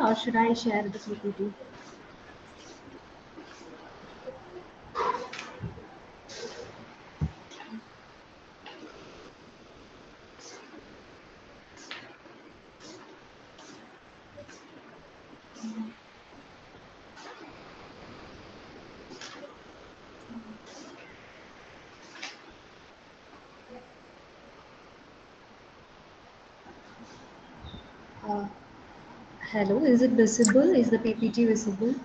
or should I share the PPT? Uh, Hello, is it visible? Is the PPT visible?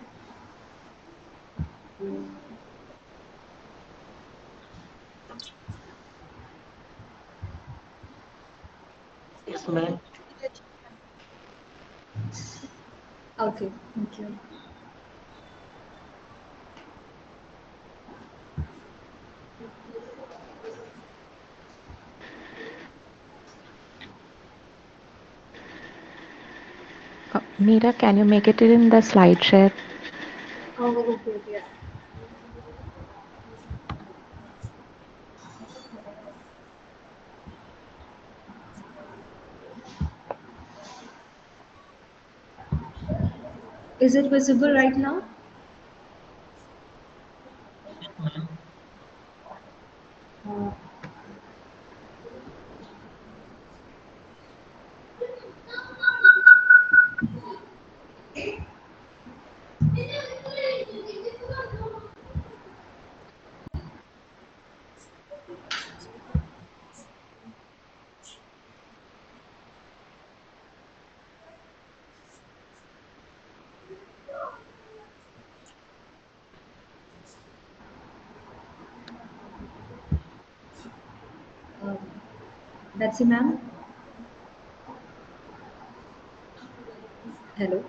Yes, ma'am. Okay, thank you. Meera, can you make it in the slide share? Oh, okay, okay. Is it visible right now? Uh, uh, Betsy ma'am? Hello?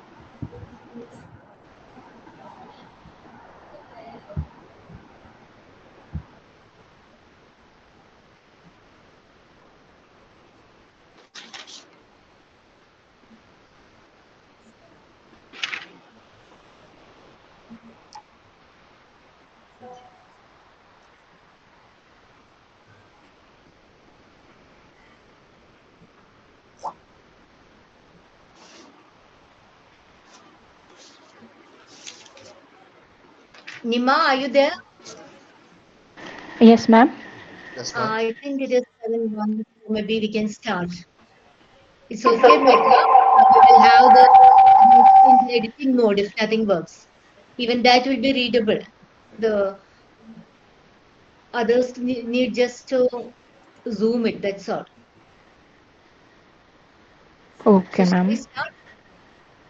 Nima, are you there? Yes, ma'am. Yes, ma'am. I think it is 7:01, so maybe we can start. It's okay, Megha. We will have the in the editing mode if nothing works. Even that will be readable. The others need just to zoom it, that's all. So Okay, shall we ma'am. start?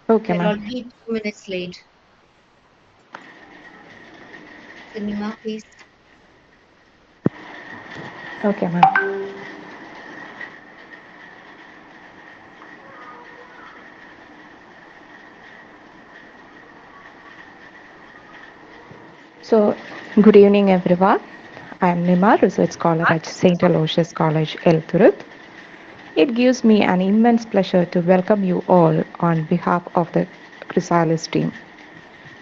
Okay, We're ma'am. already 2 minutes late. So Nima, please. Okay, ma'am. So, good evening, everyone. I am Nima, research scholar at St. Aloysius College, Elturut. It gives me an immense pleasure to welcome you all on behalf of the Chrysalis team.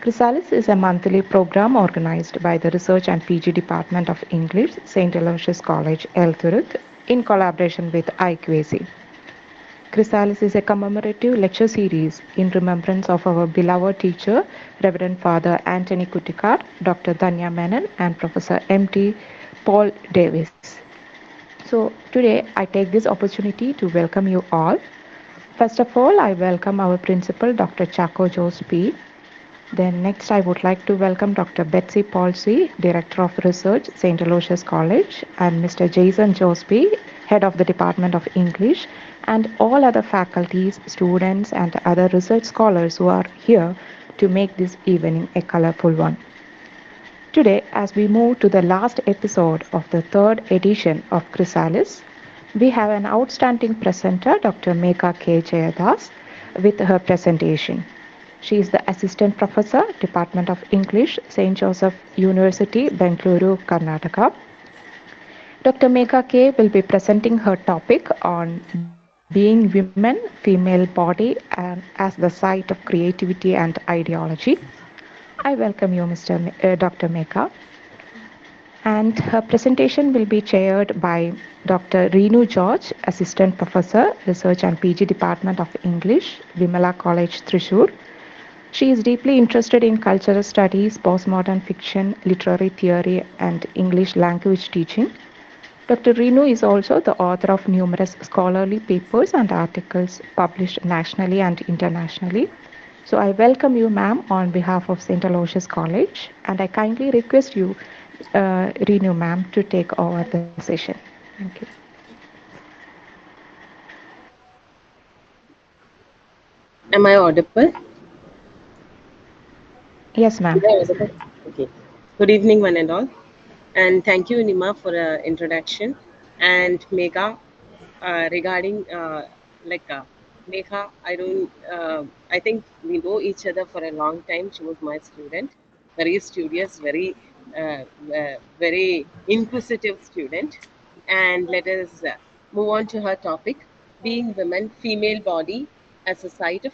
Chrysalis is a monthly program organized by the Research and PG Department of English, St. Aloysius College, Elturut, in collaboration with IQAC. Chrysalis is a commemorative lecture series in remembrance of our beloved teacher, Reverend Father Anthony Kutikar, Dr. Danya Menon, and Professor M.T. Paul Davis. So, today I take this opportunity to welcome you all. First of all, I welcome our principal, Dr. Chaco Jospe. Then next, I would like to welcome Dr. Betsy Palsy, Director of Research, St. Aloysius College, and Mr. Jason Josby, Head of the Department of English, and all other faculties, students, and other research scholars who are here to make this evening a colorful one. Today, as we move to the last episode of the third edition of Chrysalis, we have an outstanding presenter, Dr. Megha K. Jayadas, with her presentation. She is the Assistant Professor, Department of English, St. Joseph University, Bengaluru, Karnataka. Dr. Megha K will be presenting her topic on being women, female body, and as the site of creativity and ideology. I welcome you, Dr. Megha. And her presentation will be chaired by Dr. Reenu George, Assistant Professor, Research and PG Department of English, Vimala College, Thrissur. She is deeply interested in cultural studies, postmodern fiction, literary theory, and English language teaching. Dr. Reenu is also the author of numerous scholarly papers and articles published nationally and internationally. So I welcome you, ma'am, on behalf of St. Aloysius College, and I kindly request you, Reenu, ma'am, to take over the session. Thank you. Am I audible? Yes, Am ma'am. I audible? Okay. Good evening, one and all. And thank you, Nima, for introduction. And Megha, regarding Megha, I think we know each other for a long time. She was my student, very studious, very inquisitive student. And let us move on to her topic, being women, female body as a site of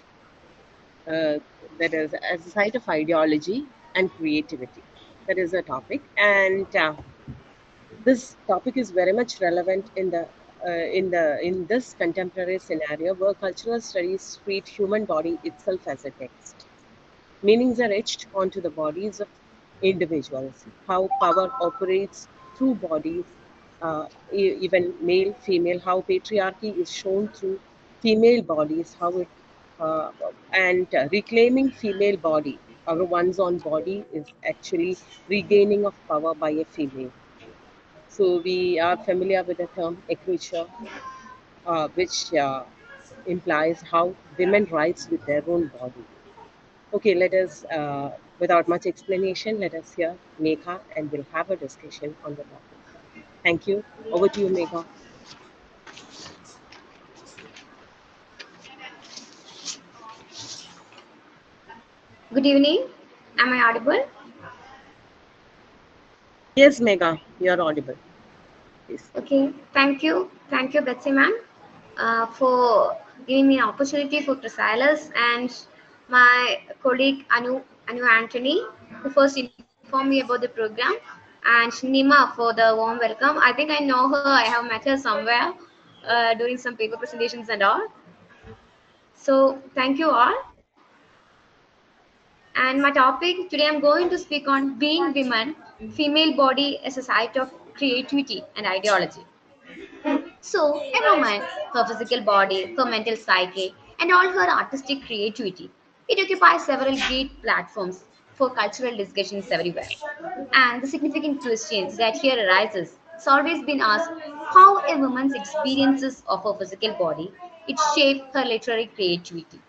uh, that is as a site of ideology and creativity. That is a topic, and this topic is very much relevant in this contemporary scenario where cultural studies treat human body itself as a text. Meanings are etched onto the bodies of individuals. How power operates through bodies, even male, female. How patriarchy is shown through female bodies. How it uh, and reclaiming female body, our one's own body, is actually regaining of power by a female. So we are familiar with the term equature, which implies how women rights with their own body. Okay, without much explanation, let us hear Megha and we'll have a discussion on the topic. Thank you. Over to you, Megha. Good evening. Am I audible? Yes, Megha, you're audible. Please. Okay. Thank you. Thank you, Betsy ma'am, for giving me an opportunity for Chrysalis and my colleague Anu Anthony, who first informed me about the program, and Nima for the warm welcome. I think I know her. I have met her somewhere during some paper presentations and all. So thank you all. And my topic today, I'm going to speak on being women, female body as a site of creativity and ideology. So, a woman, her physical body, her mental psyche, and all her artistic creativity, it occupies several great platforms for cultural discussions everywhere. And the significant question that here arises has always been asked how a woman's experiences of her physical body it shape her literary creativity.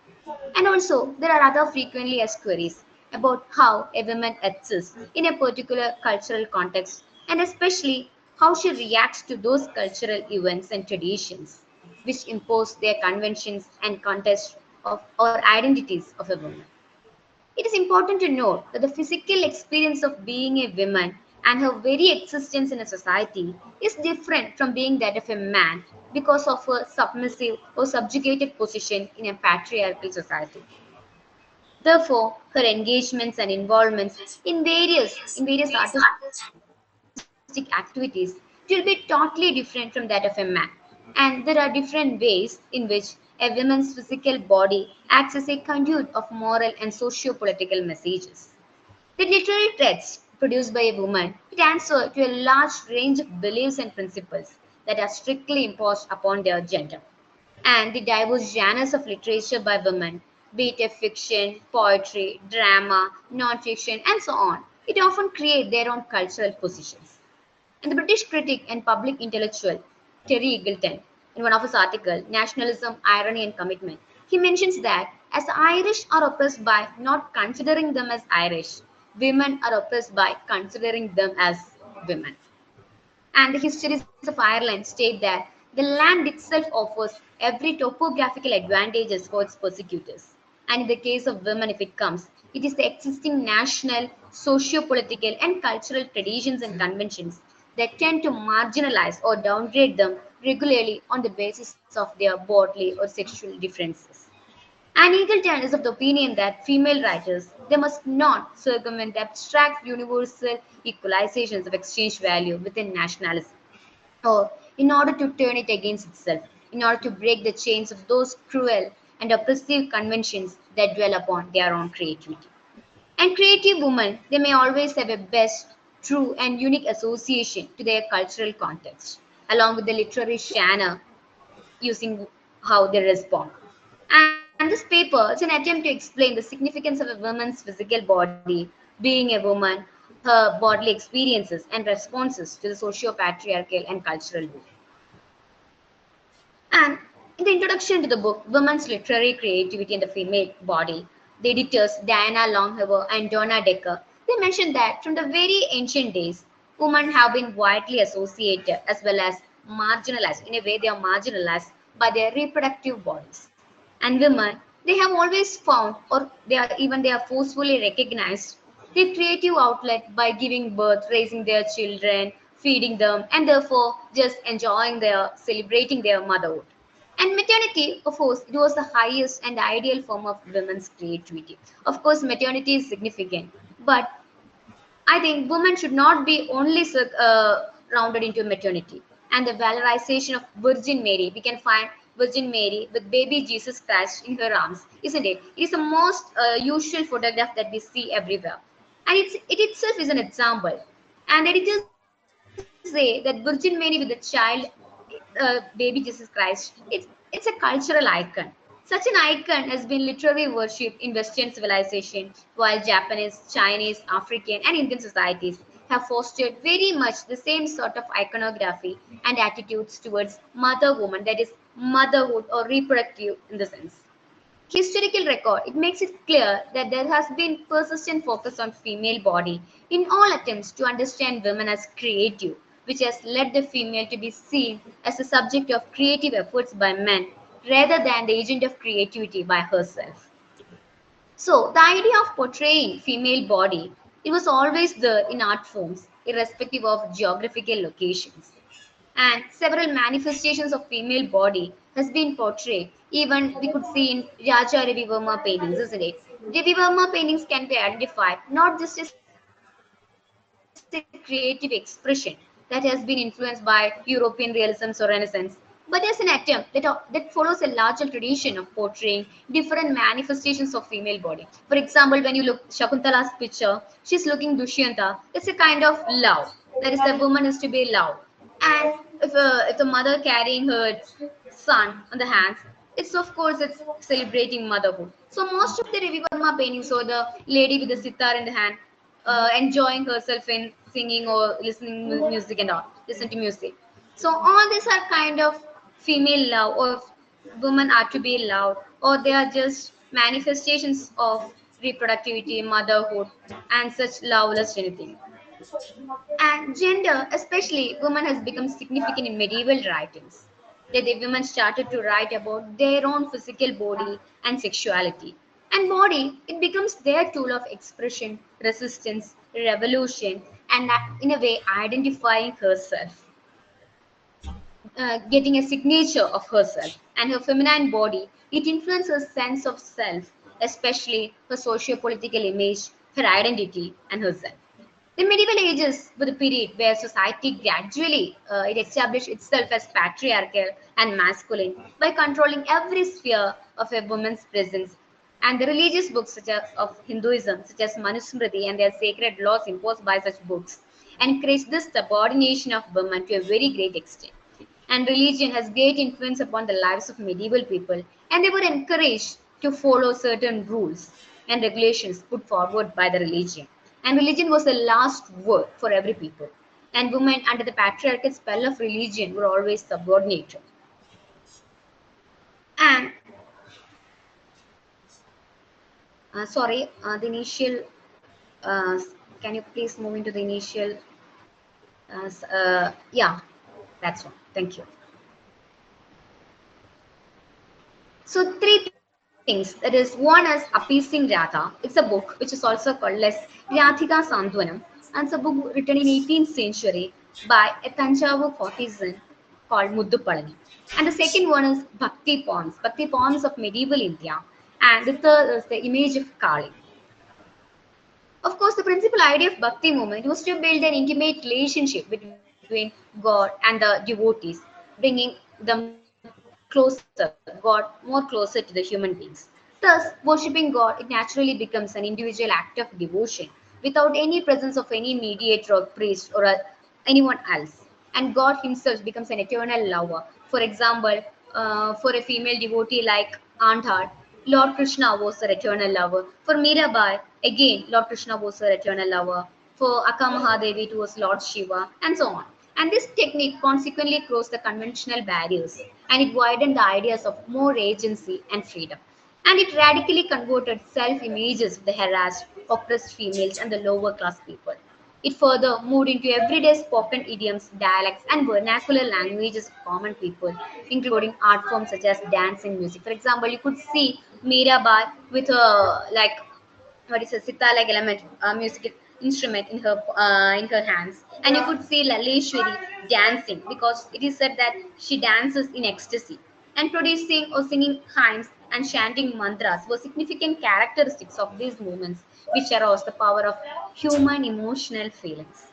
And also, there are other frequently asked queries about how a woman exists in a particular cultural context, and especially how she reacts to those cultural events and traditions which impose their conventions and context of or identities of a woman. It is important to note that the physical experience of being a woman and her very existence in a society is different from being that of a man because of her submissive or subjugated position in a patriarchal society. Therefore, her engagements and involvements in various artistic activities will be totally different from that of a man. And there are different ways in which a woman's physical body acts as a conduit of moral and socio-political messages. The literary texts produced by a woman it answer to a large range of beliefs and principles that are strictly imposed upon their gender. And the diverse genres of literature by women, be it a fiction, poetry, drama, non-fiction, and so on, it often create their own cultural positions. And the British critic and public intellectual Terry Eagleton, in one of his articles, Nationalism, Irony and Commitment, he mentions that as the Irish are oppressed by not considering them as Irish, women are oppressed by considering them as women. And the histories of Ireland state that the land itself offers every topographical advantages for its persecutors. And in the case of women, if it comes, it is the existing national, socio-political, and cultural traditions and conventions that tend to marginalize or downgrade them regularly on the basis of their bodily or sexual differences. And Eagleton is of the opinion that female writers they must not circumvent the abstract universal equalizations of exchange value within nationalism, or in order to turn it against itself, in order to break the chains of those cruel and oppressive conventions that dwell upon their own creativity. And creative women, they may always have a best, true, and unique association to their cultural context, along with the literary genre using how they respond. And this paper is an attempt to explain the significance of a woman's physical body, being a woman, her bodily experiences and responses to the socio-patriarchal and cultural world. And in the introduction to the book, Women's Literary Creativity in the Female Body, the editors Diana Longhover and Donna Decker, they mentioned that from the very ancient days, women have been widely associated as well as marginalized. In a way, they are marginalized by their reproductive bodies. And women, they have always found, or they are forcefully recognized, their creative outlet by giving birth, raising their children, feeding them, and therefore just enjoying celebrating their motherhood. And maternity, of course, it was the highest and ideal form of women's creativity. Of course, maternity is significant, but I think women should not be only rounded into maternity. And the valorization of Virgin Mary, we can find Virgin Mary with baby Jesus Christ in her arms, isn't it? It is the most usual photograph that we see everywhere. And it itself is an example. And editors say that Virgin Mary with the child, baby Jesus Christ, it's a cultural icon. Such an icon has been literally worshipped in Western civilization, while Japanese, Chinese, African, and Indian societies have fostered very much the same sort of iconography and attitudes towards mother woman, that is, motherhood or reproductive in the sense. Historical record, it makes it clear that there has been persistent focus on female body in all attempts to understand women as creative, which has led the female to be seen as the subject of creative efforts by men rather than the agent of creativity by herself. So the idea of portraying female body, it was always there in art forms, irrespective of geographical locations. And several manifestations of female body has been portrayed. Even we could see in Raja Ravi Verma paintings, isn't it? Ravi Verma paintings can be identified not just as a creative expression that has been influenced by European realisms or Renaissance, but as an attempt that follows a larger tradition of portraying different manifestations of female body. For example, when you look Shakuntala's picture, she's looking Dushyanta. It's a kind of love. That is, the woman is to be loved. And if the mother carrying her son on the hands, it's celebrating motherhood. So most of the Ravi Verma paintings show the lady with the sitar in the hand, enjoying herself in singing or listening music and all, listen to music. So all these are kind of female love, or women are to be loved, or they are just manifestations of reproductivity, motherhood, and such loveless anything. And gender, especially women, has become significant in medieval writings. That the women started to write about their own physical body and sexuality. And body, it becomes their tool of expression, resistance, revolution, and in a way identifying herself, getting a signature of herself. And her feminine body, it influences her sense of self, especially her socio-political image, her identity, and herself. The medieval ages were the period where society gradually it established itself as patriarchal and masculine by controlling every sphere of a woman's presence. And the religious books such as of Hinduism, such as Manusmriti and their sacred laws imposed by such books, encouraged this subordination of women to a very great extent. And religion has great influence upon the lives of medieval people, and they were encouraged to follow certain rules and regulations put forward by the religion. And religion was the last word for every people. And women under the patriarchal spell of religion were always subordinated. And the initial. Uh, can you please move into the initial? Yeah, that's one. Thank you. So three things. That is, one is Appeasing Radha. It's a book which is also called as Radhika Santwanam, and it's a book written in 18th century by a Tanjavur courtesan called Muddupalani. And the second one is Bhakti poems of medieval India. And the third is the image of Kali. Of course, the principal idea of Bhakti movement was to build an intimate relationship between God and the devotees, bringing them closer, God more closer to the human beings. Thus, worshipping God, it naturally becomes an individual act of devotion without any presence of any mediator or priest or anyone else. And God Himself becomes an eternal lover. For example, for a female devotee like Andhar, Lord Krishna was her eternal lover. For Mirabai, again, Lord Krishna was her eternal lover. For Akka Mahadevi, it was Lord Shiva, and so on. And this technique consequently crossed the conventional barriers and it widened the ideas of more agency and freedom. And it radically converted self images of the harassed, oppressed females and the lower class people. It further moved into everyday spoken idioms, dialects, and vernacular languages of common people, including art forms such as dance and music. For example, you could see Mirabai with a like what is a sitar like element, musical instrument in her hands, and you could see Laleshwari dancing because it is said that she dances in ecstasy. And producing or singing hymns and chanting mantras were significant characteristics of these movements, which arouse the power of human emotional feelings.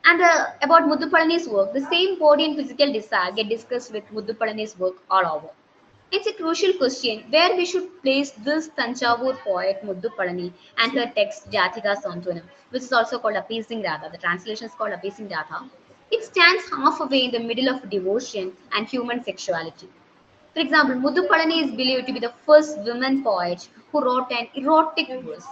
And about Muthupalani's work, the same body and physical desire get discussed with Muthupalani's work all over. It's a crucial question where we should place this Tanjavur poet Muddupalani and her text Jathika Santunam, which is also called Appeasing Radha. The translation is called Appeasing Radha. It stands halfway in the middle of devotion and human sexuality. For example, Muthupalani is believed to be the first woman poet who wrote an erotic verse,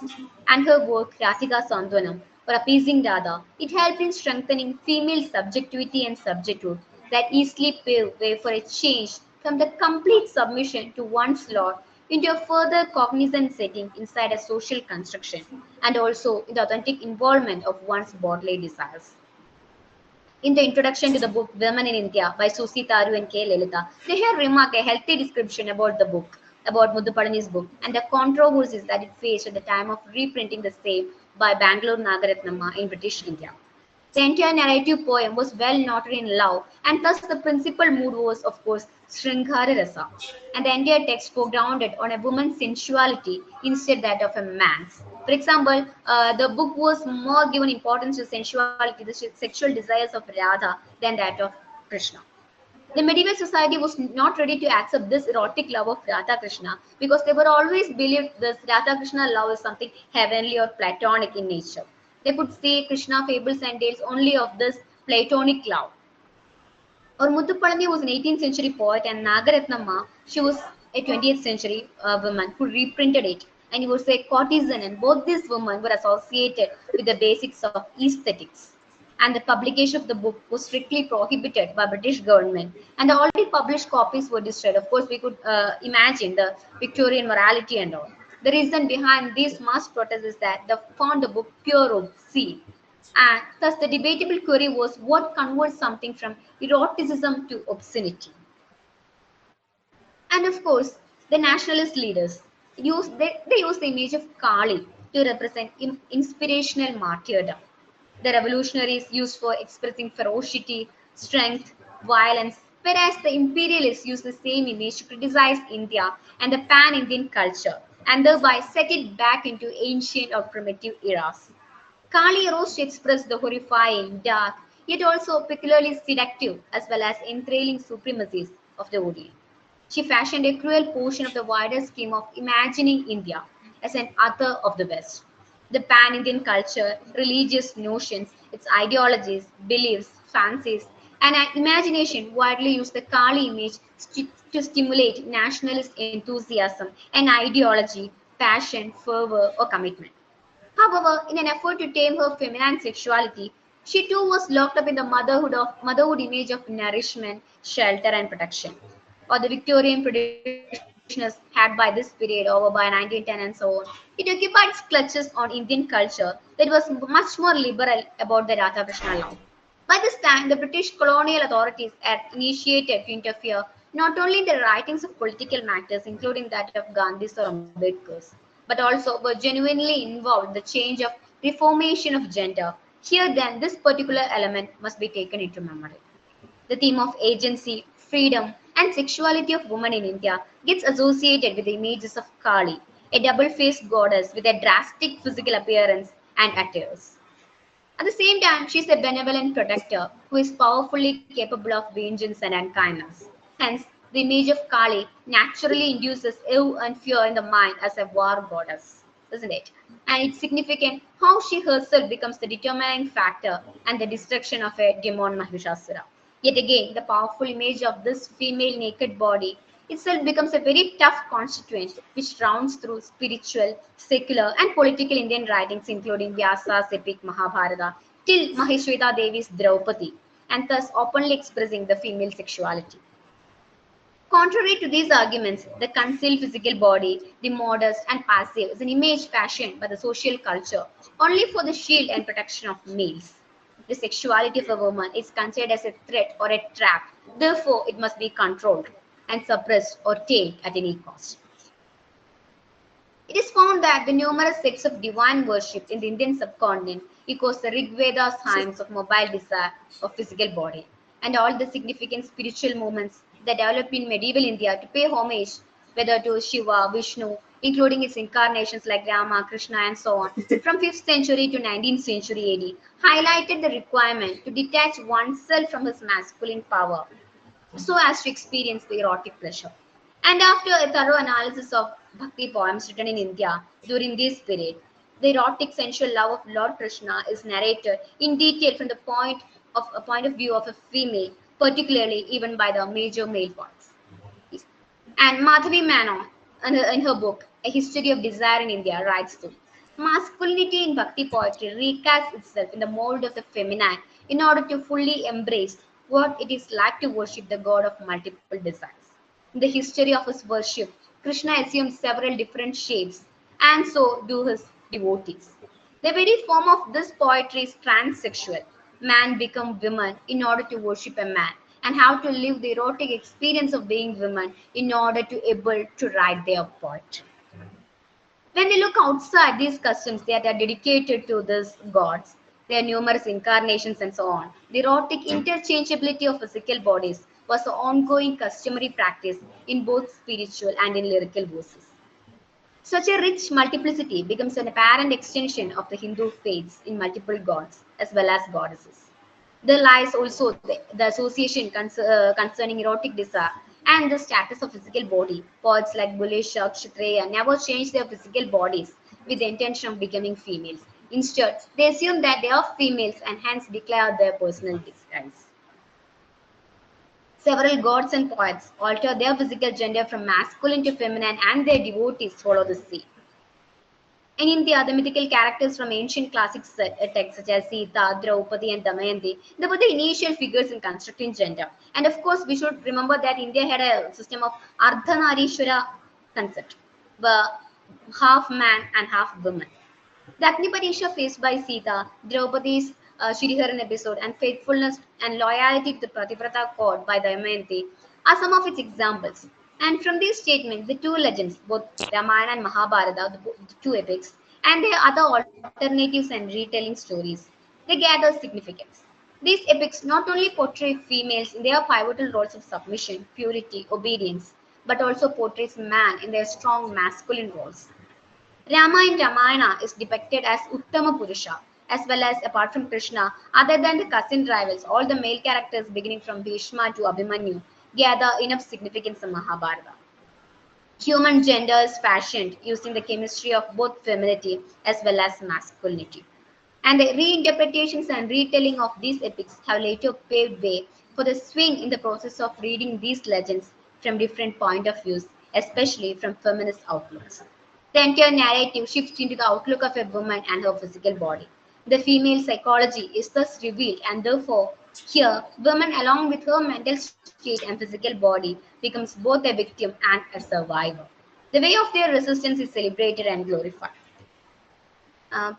and her work Rathika Sandwanam or Appeasing Radha, it helped in strengthening female subjectivity and subjecthood that easily paved way for a change from the complete submission to one's lord into a further cognizant setting inside a social construction and also in the authentic involvement of one's bodily desires. In the introduction to the book Women in India by Susi Taru and K. Lelita, they here remark a healthy description about the book, about Muthupalani's book, and the controversies that it faced at the time of reprinting the same by Bangalore Nagaratnama in British India. The entire narrative poem was well noted in love, and thus the principal mood was, of course, Sringara Rasa. And the entire text foregrounded on a woman's sensuality instead that of a man's. For example, the book was more given importance to sensuality, the sexual desires of Radha, than that of Krishna. The medieval society was not ready to accept this erotic love of Radha Krishna because they were always believed this Radha Krishna love is something heavenly or platonic in nature. They could say Krishna fables and tales only of this platonic love. Or Muthupalani was an 18th century poet, and Nagaratnamma, she was a 20th century woman who reprinted it. And he was a courtesan, and both these women were associated with the basics of aesthetics. And the publication of the book was strictly prohibited by British government. And the already published copies were destroyed. Of course, we could imagine the Victorian morality and all. The reason behind these mass protests is that they found the book pure obscene and thus the debatable query was what converts something from eroticism to obscenity. And of course, the nationalist leaders they use the image of Kali to represent inspirational martyrdom. The revolutionaries used for expressing ferocity, strength, violence, whereas the imperialists used the same image to criticize India and the pan-Indian culture and thereby set it back into ancient or primitive eras. Kali arose to express the horrifying, dark, yet also peculiarly seductive as well as enthralling supremacies of the Orient. She fashioned a cruel portion of the wider scheme of imagining India as an other of the West. The pan Indian culture, religious notions, its ideologies, beliefs, fancies, and an imagination widely used the Kali image to stimulate nationalist enthusiasm and ideology, passion, fervor, or commitment. However, in an effort to tame her feminine sexuality, she too was locked up in the motherhood image of nourishment, shelter, and protection. Or the Victorian traditions had by this period over by 1910 and so on. It occupied its clutches on Indian culture that was much more liberal about the Radha Krishna law. By this time, the British colonial authorities had initiated to interfere not only in the writings of political matters, including that of Gandhi's or Ambedkar's, but also were genuinely involved in the change of reformation of gender. Here, then, this particular element must be taken into memory. The theme of agency, freedom, and sexuality of women in India gets associated with the images of Kali, a double faced goddess with a drastic physical appearance and attires. At the same time, she is a benevolent protector who is powerfully capable of vengeance and unkindness. Hence, the image of Kali naturally induces awe and fear in the mind as a war goddess, isn't it? And it's significant how she herself becomes the determining factor and the destruction of a demon Mahishasura. Yet again, the powerful image of this female naked body itself becomes a very tough constituent which rounds through spiritual, secular, and political Indian writings, including Vyasa's epic Mahabharata till Maheshweta Devi's Draupadi, and thus openly expressing the female sexuality. Contrary to these arguments, the concealed physical body, the modest and passive, is an image fashioned by the social culture only for the shield and protection of males. The sexuality of a woman is considered as a threat or a trap, therefore, it must be controlled and suppressed or tamed at any cost. It is found that the numerous sects of divine worship in the Indian subcontinent echoes the Rig Veda's hymns of mobile desire of physical body, and all the significant spiritual movements that developed in medieval India to pay homage whether to Shiva, Vishnu, including its incarnations like Rama, Krishna, and so on, from 5th century to 19th century AD, highlighted the requirement to detach oneself from his masculine power so as to experience the erotic pleasure. And after a thorough analysis of Bhakti poems written in India during this period, the erotic sensual love of Lord Krishna is narrated in detail from the point of view of a female, particularly even by the major male poets. And Madhavi Menon, in her book A History of Desire in India, writes to masculinity in Bhakti poetry recasts itself in the mold of the feminine in order to fully embrace what it is like to worship the god of multiple desires. In the history of his worship, Krishna assumes several different shapes, and so do his devotees. The very form of this poetry is transsexual. Man become woman in order to worship a man, and how to live the erotic experience of being women in order to able to write their poetry. When we look outside these customs that are dedicated to these gods, their numerous incarnations and so on, the erotic interchangeability of physical bodies was an ongoing customary practice in both spiritual and in lyrical verses. Such a rich multiplicity becomes an apparent extension of the Hindu faiths in multiple gods as well as goddesses. There lies also the association concerning erotic desire and the status of physical body. Poets like Bulle Shah, Kshatriya never change their physical bodies with the intention of becoming females. Instead, they assume that they are females and hence declare their personal disguise. Several gods and poets alter their physical gender from masculine to feminine, and their devotees follow the same. In India, the mythical characters from ancient classic texts such as Sita, Draupadi, and Damayanti, they were the initial figures in constructing gender. And of course, we should remember that India had a system of Ardhanarishwara concept, where half man and half woman. The Agniparisha faced by Sita, Draupadi's Shriharan episode, and faithfulness and loyalty to the Pativrata code by Damayanti are some of its examples. And from these statements, the two legends, both Ramayana and Mahabharata, the two epics, and their other alternatives and retelling stories, they gather significance. These epics not only portray females in their pivotal roles of submission, purity, obedience, but also portrays man in their strong masculine roles. Rama in Ramayana is depicted as Uttama Purusha, as well as apart from Krishna, other than the cousin rivals, all the male characters beginning from Bhishma to Abhimanyu gather enough significance in Mahabharata. Human gender is fashioned using the chemistry of both femininity as well as masculinity. And the reinterpretations and retelling of these epics have later paved way for the swing in the process of reading these legends from different point of views, especially from feminist outlooks. The entire narrative shifts into the outlook of a woman and her physical body. The female psychology is thus revealed, and therefore, here, woman, along with her mental state and physical body, becomes both a victim and a survivor. The way of their resistance is celebrated and glorified.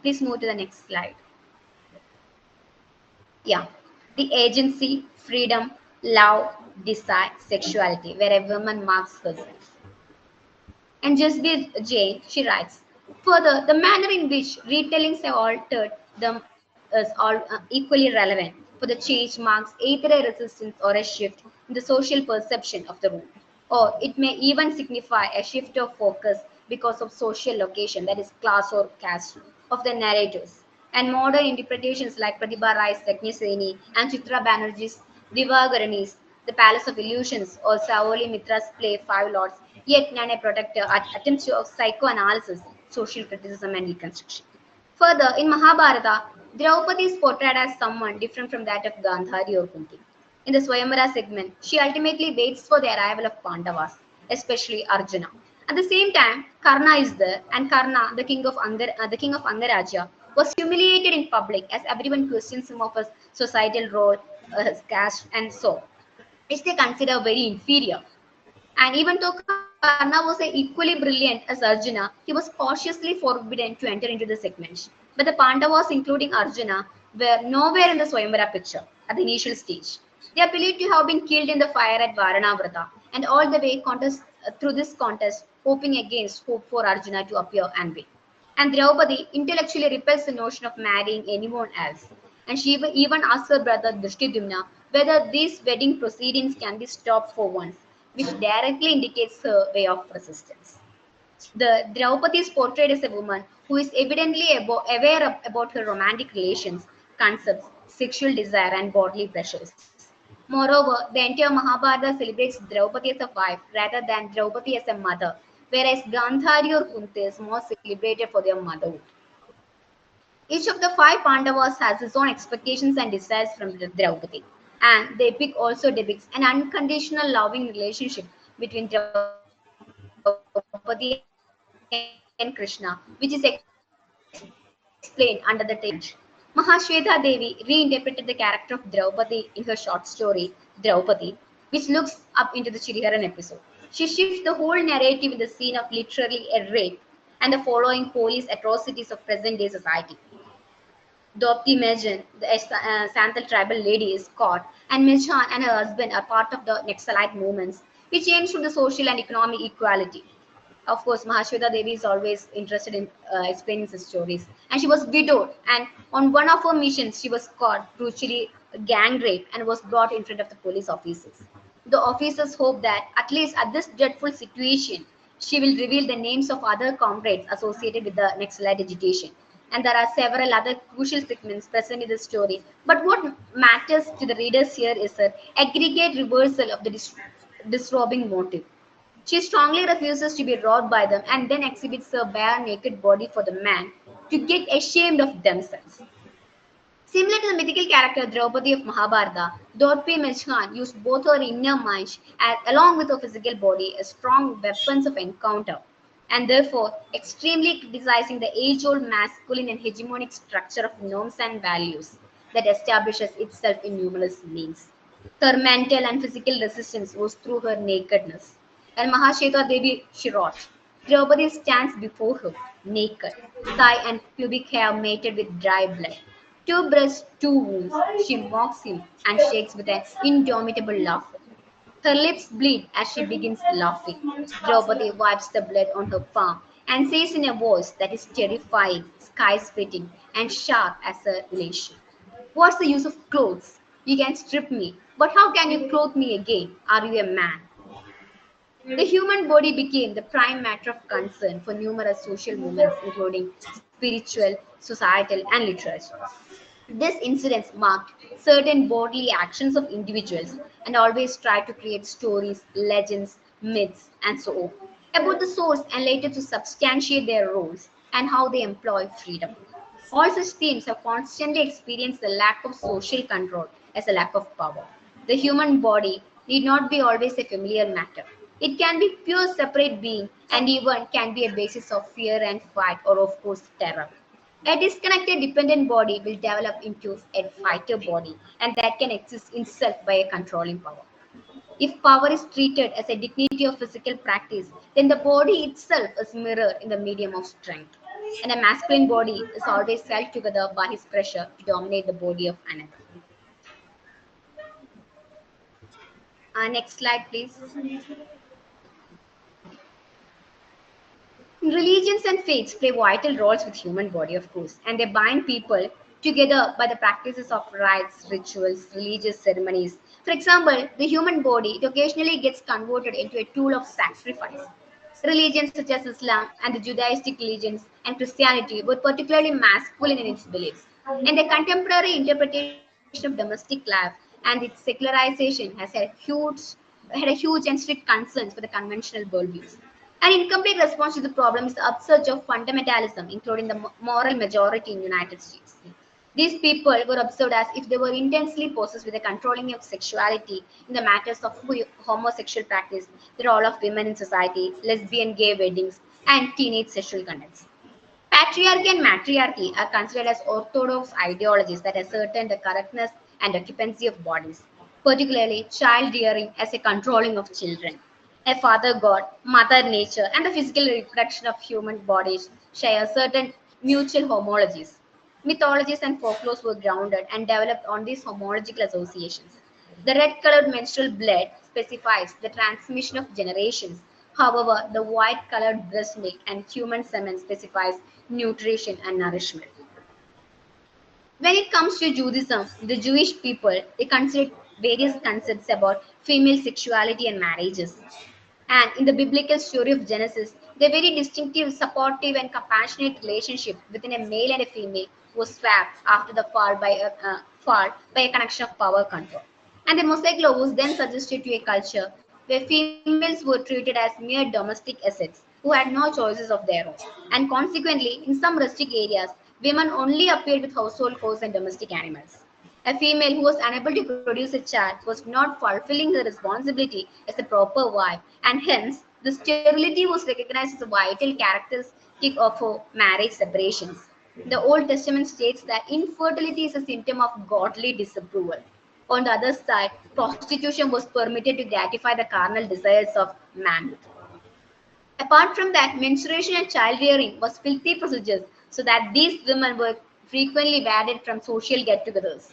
Please move to the next slide. Yeah, the agency, freedom, love, desire, sexuality, where a woman marks herself. And Jasbir Jain, she writes, further, the manner in which retellings have altered them is all equally relevant, for the change marks either a resistance or a shift in the social perception of the rule, or it may even signify a shift of focus because of social location, that is class or caste, of the narrators. And modern interpretations like Pratibha Rai's Yajnaseni and Chitra Banerjee's Divagarani's The Palace of Illusions or Savoli Mitra's play Five Lords, yet Nane Protector attempts to of psychoanalysis, social criticism, and reconstruction. Further, in Mahabharata, Draupadi is portrayed as someone different from that of Gandhari or Kunti. In the Swayamvara segment, she ultimately waits for the arrival of Pandavas, especially Arjuna. At the same time, Karna is there, and Karna, the king of Angarajya, was humiliated in public as everyone questions him of his societal role, his caste, and so, which they consider very inferior. And even though Karna was equally brilliant as Arjuna, he was cautiously forbidden to enter into the segments. But the Pandavas, including Arjuna, were nowhere in the Swayamvara picture at the initial stage. They are believed to have been killed in the fire at Varanavrata, and all the way through this contest, hoping against hope for Arjuna to appear and win. And Draupadi intellectually repels the notion of marrying anyone else. And she even asks her brother Drishtidyumna whether these wedding proceedings can be stopped for once, which directly indicates her way of resistance. The Draupadi is portrayed as a woman who is evidently about her romantic relations, concepts, sexual desire, and bodily pleasures. Moreover, the entire Mahabharata celebrates Draupadi as a wife rather than Draupadi as a mother, whereas Gandhari or Kunti is more celebrated for their motherhood. Each of the five Pandavas has his own expectations and desires from Draupadi. And the epic also depicts an unconditional loving relationship between Draupadi and Krishna, which is explained under the title Mahashweta Devi reinterpreted the character of Draupadi in her short story, Draupadi, which looks up into the Shriharan episode. She shifts the whole narrative in the scene of literally a rape and the following police atrocities of present day society. Dopti Mejan, the Santhal tribal lady, is caught, and Mirchan and her husband are part of the Naxalite movements, which aims for the social and economic equality. Of course, Mahashweta Devi is always interested in explaining such stories. And she was widowed, and on one of her missions, she was caught brutally gang raped and was brought in front of the police officers. The officers hope that, at least at this dreadful situation, she will reveal the names of other comrades associated with the Naxalite agitation. And there are several other crucial segments present in the story. But what matters to the readers here is her aggregate reversal of the disrobing motive. She strongly refuses to be robbed by them and then exhibits her bare naked body for the man to get ashamed of themselves. Similar to the mythical character Draupadi of Mahabharata, Dorpi Mejhan used both her inner mind along with her physical body as strong weapons of encounter, and therefore extremely criticizing the age-old masculine and hegemonic structure of norms and values that establishes itself in numerous means. Her mental and physical resistance was through her nakedness. And Mahashweta Devi she wrote, Draupadi stands before her, naked, thigh and pubic hair mated with dry blood. Two breasts, two wounds. She mocks him and shakes with an indomitable laughter. Her lips bleed as she begins laughing. Draupadi wipes the blood on her palm and says in a voice that is terrifying, sky splitting, and sharp as her relation. What's the use of clothes? You can strip me, but how can you clothe me again? Are you a man? The human body became the prime matter of concern for numerous social movements, including spiritual, societal, and literature. This incident marked certain bodily actions of individuals and always tried to create stories, legends, myths, and so on about the source and later to substantiate their roles and how they employ freedom. All such themes have constantly experienced the lack of social control as a lack of power. The human body need not be always a familiar matter. It can be pure separate being and even can be a basis of fear and fight or of course terror. A disconnected dependent body will develop into a fighter body and that can exist itself by a controlling power. If power is treated as a dignity of physical practice, then the body itself is mirrored in the medium of strength. And a masculine body is always held together by his pressure to dominate the body of another. Next slide, please. Religions and faiths play vital roles with human body, of course, and they bind people together by the practices of rites, rituals, religious ceremonies. For example, the human body it occasionally gets converted into a tool of sacrifice. Religions such as Islam and the Judaistic religions and Christianity were particularly masculine in its beliefs. And the contemporary interpretation of domestic life and its secularization had a huge and strict concerns for the conventional worldviews. An incomplete response to the problem is the upsurge of fundamentalism, including the moral majority in the United States. These people were observed as if they were intensely possessed with a controlling of sexuality in the matters of homosexual practice, the role of women in society, lesbian gay weddings, and teenage sexual conducts. Patriarchy and matriarchy are considered as orthodox ideologies that ascertain the correctness and occupancy of bodies, particularly child rearing as a controlling of children. A father god, mother nature, and the physical reproduction of human bodies share certain mutual homologies. Mythologies and folklores were grounded and developed on these homological associations. The red colored menstrual blood specifies the transmission of generations. However, the white colored breast milk and human semen specifies nutrition and nourishment. When it comes to Judaism, the Jewish people they considered various concepts about female sexuality and marriages. And in the biblical story of Genesis, the very distinctive, supportive, and compassionate relationship between a male and a female was swapped after the fall by a connection of power control. And the Mosaic law was then suggested to a culture where females were treated as mere domestic assets who had no choices of their own. And consequently, in some rustic areas, women only appeared with household chores and domestic animals. A female who was unable to produce a child was not fulfilling her responsibility as a proper wife, and hence the sterility was recognized as a vital characteristic of marriage separations. The Old Testament states that infertility is a symptom of godly disapproval. On the other side, prostitution was permitted to gratify the carnal desires of man. Apart from that, menstruation and child rearing was filthy procedures, so that these women were frequently banned from social get togethers.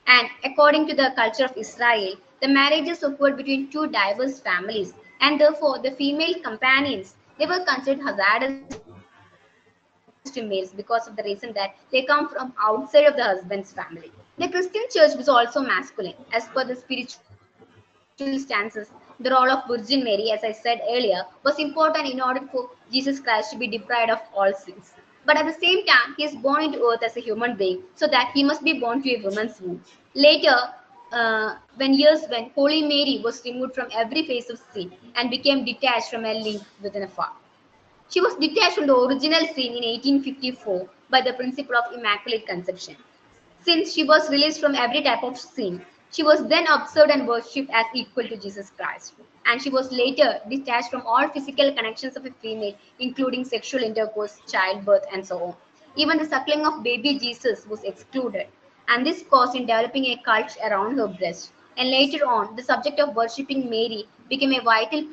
And according to the culture of Israel, the marriages occurred between two diverse families, and therefore the female companions they were considered hazardous to males because of the reason that they come from outside of the husband's family. The Christian church was also masculine. As per the spiritual stances, the role of Virgin Mary, as I said earlier, was important in order for Jesus Christ to be deprived of all sins. But at the same time, he is born into earth as a human being, so that he must be born to a woman's womb. Later, when Holy Mary was removed from every phase of sin and became detached from a link within a father. She was detached from the original sin in 1854 by the principle of Immaculate Conception. Since she was released from every type of sin, she was then observed and worshipped as equal to Jesus Christ. And she was later detached from all physical connections of a female, including sexual intercourse, childbirth, and so on. Even the suckling of baby Jesus was excluded, and this caused in developing a cult around her breast. And later on, the subject of worshipping Mary became a vital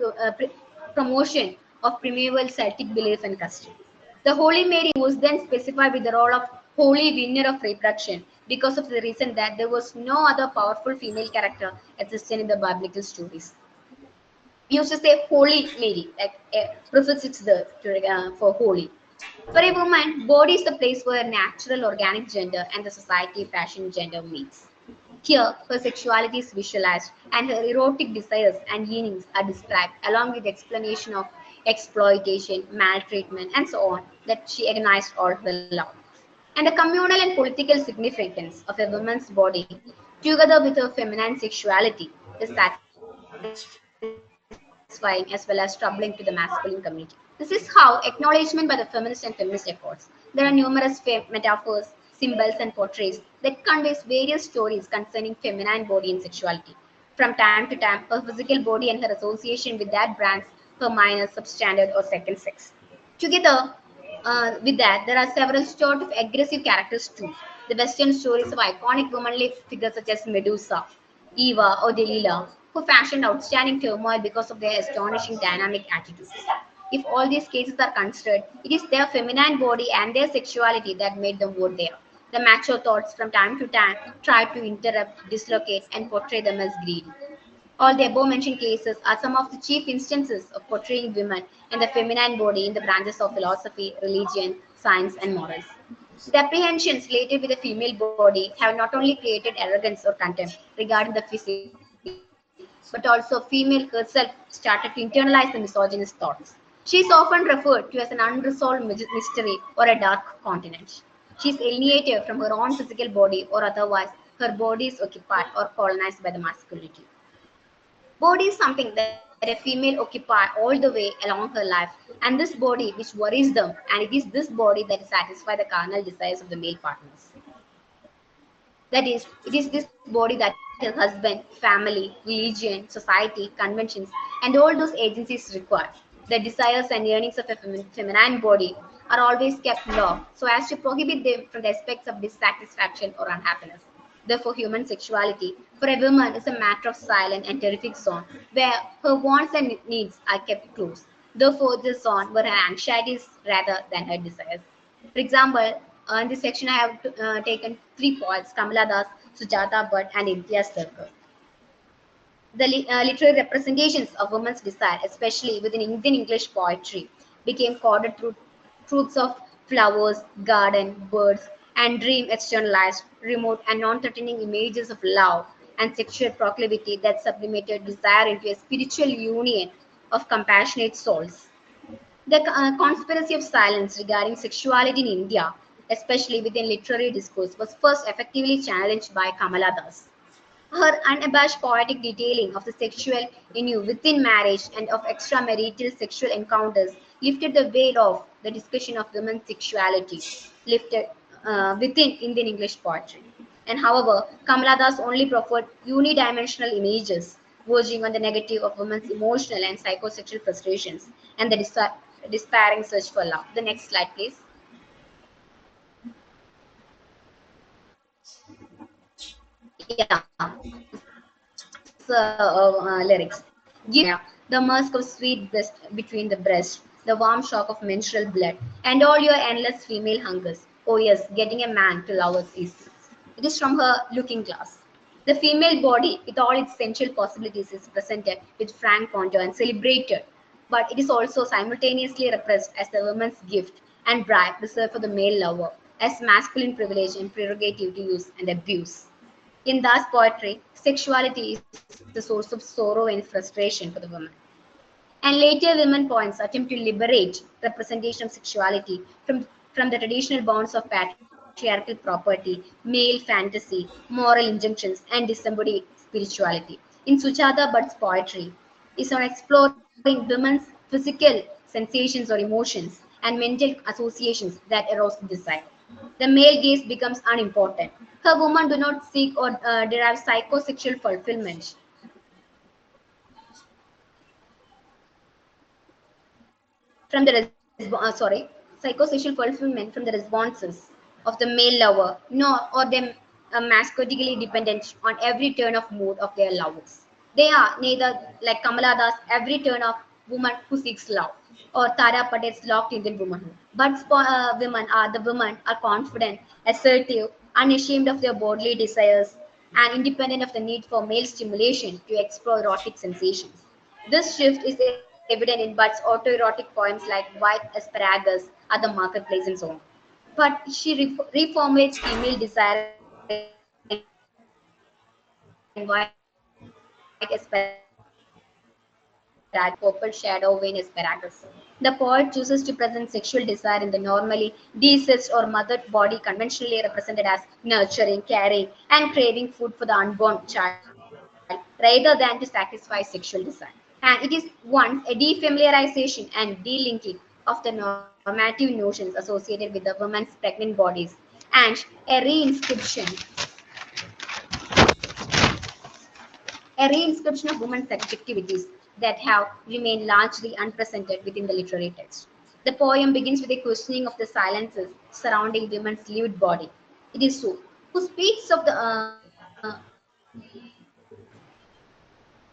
promotion of primeval Celtic belief and custom. The Holy Mary was then specified with the role of holy winner of reproduction because of the reason that there was no other powerful female character existing in the biblical stories. We used to say Holy Mary, like a prefix there for holy. For a woman, body is the place where natural organic gender and the society fashion gender meets. Here, her sexuality is visualized, and her erotic desires and yearnings are described, along with explanation of exploitation, maltreatment, and so on, that she agonized all her life. And the communal and political significance of a woman's body, together with her feminine sexuality, is satisfying as well as troubling to the masculine community. This is how acknowledgement by the feminist and feminist efforts. There are numerous metaphors, symbols, and portraits that conveys various stories concerning feminine body and sexuality. From time to time, her physical body and her association with that brands her minor, substandard, or second sex. Together with that, there are several sort of aggressive characters too. The Western stories of iconic womanly figures such as Medusa, Eva, or Delilah, who fashioned outstanding turmoil because of their astonishing dynamic attitudes. If all these cases are considered, it is their feminine body and their sexuality that made them what they are. The macho thoughts from time to time try to interrupt, dislocate, and portray them as greedy. All the above mentioned cases are some of the chief instances of portraying women and the feminine body in the branches of philosophy, religion, science, and morals. The apprehensions related with the female body have not only created arrogance or contempt regarding the physique, but also female herself started to internalize the misogynist thoughts. She is often referred to as an unresolved mystery or a dark continent. She is alienated from her own physical body or otherwise her body is occupied or colonized by the masculinity. Body is something that a female occupies all the way along her life, and this body which worries them, and it is this body that satisfies the carnal desires of the male partners. That is, it is this body that her husband, family, religion, society, conventions, and all those agencies require. The desires and yearnings of a feminine body are always kept low so as to prohibit them from the aspects of dissatisfaction or unhappiness. Therefore, human sexuality for a woman is a matter of silent and terrific zone where her wants and needs are kept close. Therefore, this zone where her anxieties rather than her desires. For example, in this section, I have taken three poets Kamala Das, Sujata Bhatt, and Imtiaz Thakur. The literary representations of women's desire, especially within Indian English poetry, became coded through truths of flowers, garden, birds, and dream externalized, remote, and non threatening images of love and sexual proclivity that sublimated desire into a spiritual union of compassionate souls. The conspiracy of silence regarding sexuality in India, especially within literary discourse, was first effectively challenged by Kamala Das. Her unabashed poetic detailing of the sexual innu within marriage and of extramarital sexual encounters lifted the veil of the discussion of women's sexuality lifted within Indian English poetry. And however, Kamala Das only proffered unidimensional images, verging on the negative of women's emotional and psychosexual frustrations and the despairing search for love. The next slide, please. Yeah, this lyrics. Give the musk of sweet breast between the breast, the warm shock of menstrual blood, and all your endless female hungers. Oh yes, getting a man to love us is. It is from her looking glass. The female body, with all its sensual possibilities, is presented with frank contour and celebrated, but it is also simultaneously repressed as the woman's gift and bribe reserved for the male lover, as masculine privilege and prerogative to use and abuse. In Das poetry, sexuality is the source of sorrow and frustration for the woman. And later women poets attempt to liberate representation of sexuality from the traditional bonds of patriarchal property, male fantasy, moral injunctions, and disembodied spirituality. In Sujata Bhatt's poetry is on exploring women's physical sensations or emotions and mental associations that arouse desire. The male gaze becomes unimportant. Her women do not seek or derive psychosexual fulfillment from the psychosexual fulfillment from the responses of the male lover, nor are they mascotically dependent on every turn of mood of their lovers. They are neither like Kamala Das, every turn of woman who seeks love, or Tara Patel's locked Indian womanhood. But women are confident, assertive, unashamed of their bodily desires, and independent of the need for male stimulation to explore erotic sensations. This shift is evident in Butt's autoerotic poems like White Asparagus at the marketplace and so on. But she reformulates female desire in White Asparagus, the purple shadow vein asparagus, the poet chooses to present sexual desire in the normally desensed or mothered body conventionally represented as nurturing, caring, and craving food for the unborn child, rather than to satisfy sexual desire. And it is once a defamiliarization and delinking of the normative notions associated with the woman's pregnant bodies and a reinscription a reinscription of women's subjectivities that have remained largely unprecedented within the literary text. The poem begins with a questioning of the silences surrounding women's lived body. It is so. Who speaks of the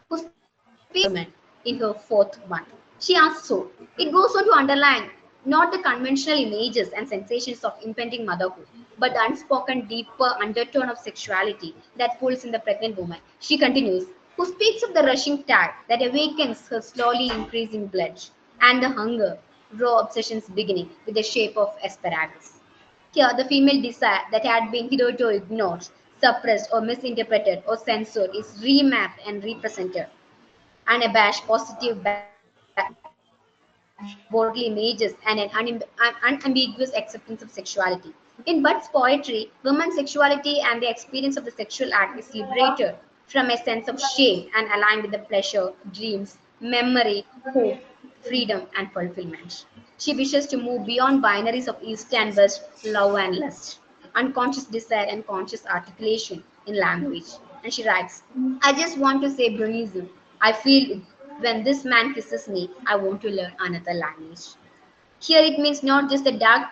who speaks of the woman in her fourth month? She asks so. It goes on to underline not the conventional images and sensations of impending motherhood, but the unspoken, deeper undertone of sexuality that pulls in the pregnant woman. She continues, who speaks of the rushing tide that awakens her slowly increasing blood, and the hunger, raw obsessions beginning with the shape of asparagus. Here, the female desire that had been hitherto ignored, suppressed, or misinterpreted or censored is remapped and represented. Unabashed, positive, badass, bodily images, and an unambiguous acceptance of sexuality. In Butt's poetry, women's sexuality and the experience of the sexual act is liberated from a sense of shame and aligned with the pleasure, dreams, memory, hope, freedom, and fulfillment. She wishes to move beyond binaries of east and west, love and lust, unconscious desire and conscious articulation in language. And she writes, I just want to say Brunism. I feel when this man kisses me, I want to learn another language. Here it means not just the dark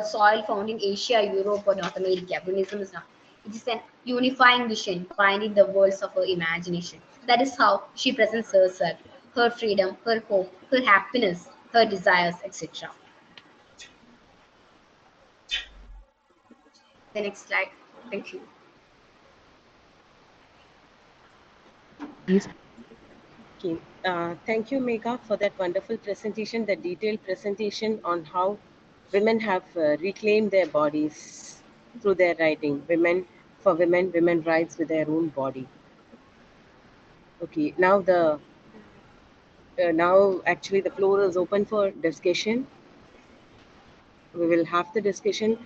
soil found in Asia, Europe, or North America. Buddhism is not. It is an unifying vision, binding the worlds of her imagination. That is how she presents herself, her freedom, her hope, her happiness, her desires, etc. The next slide. Thank you. Please. Okay. Thank you, Megha, for that wonderful presentation, the detailed presentation on how women have reclaimed their bodies through their writing. Women rights with their own body. Okay. Now actually the floor is open for discussion. We will have the discussion.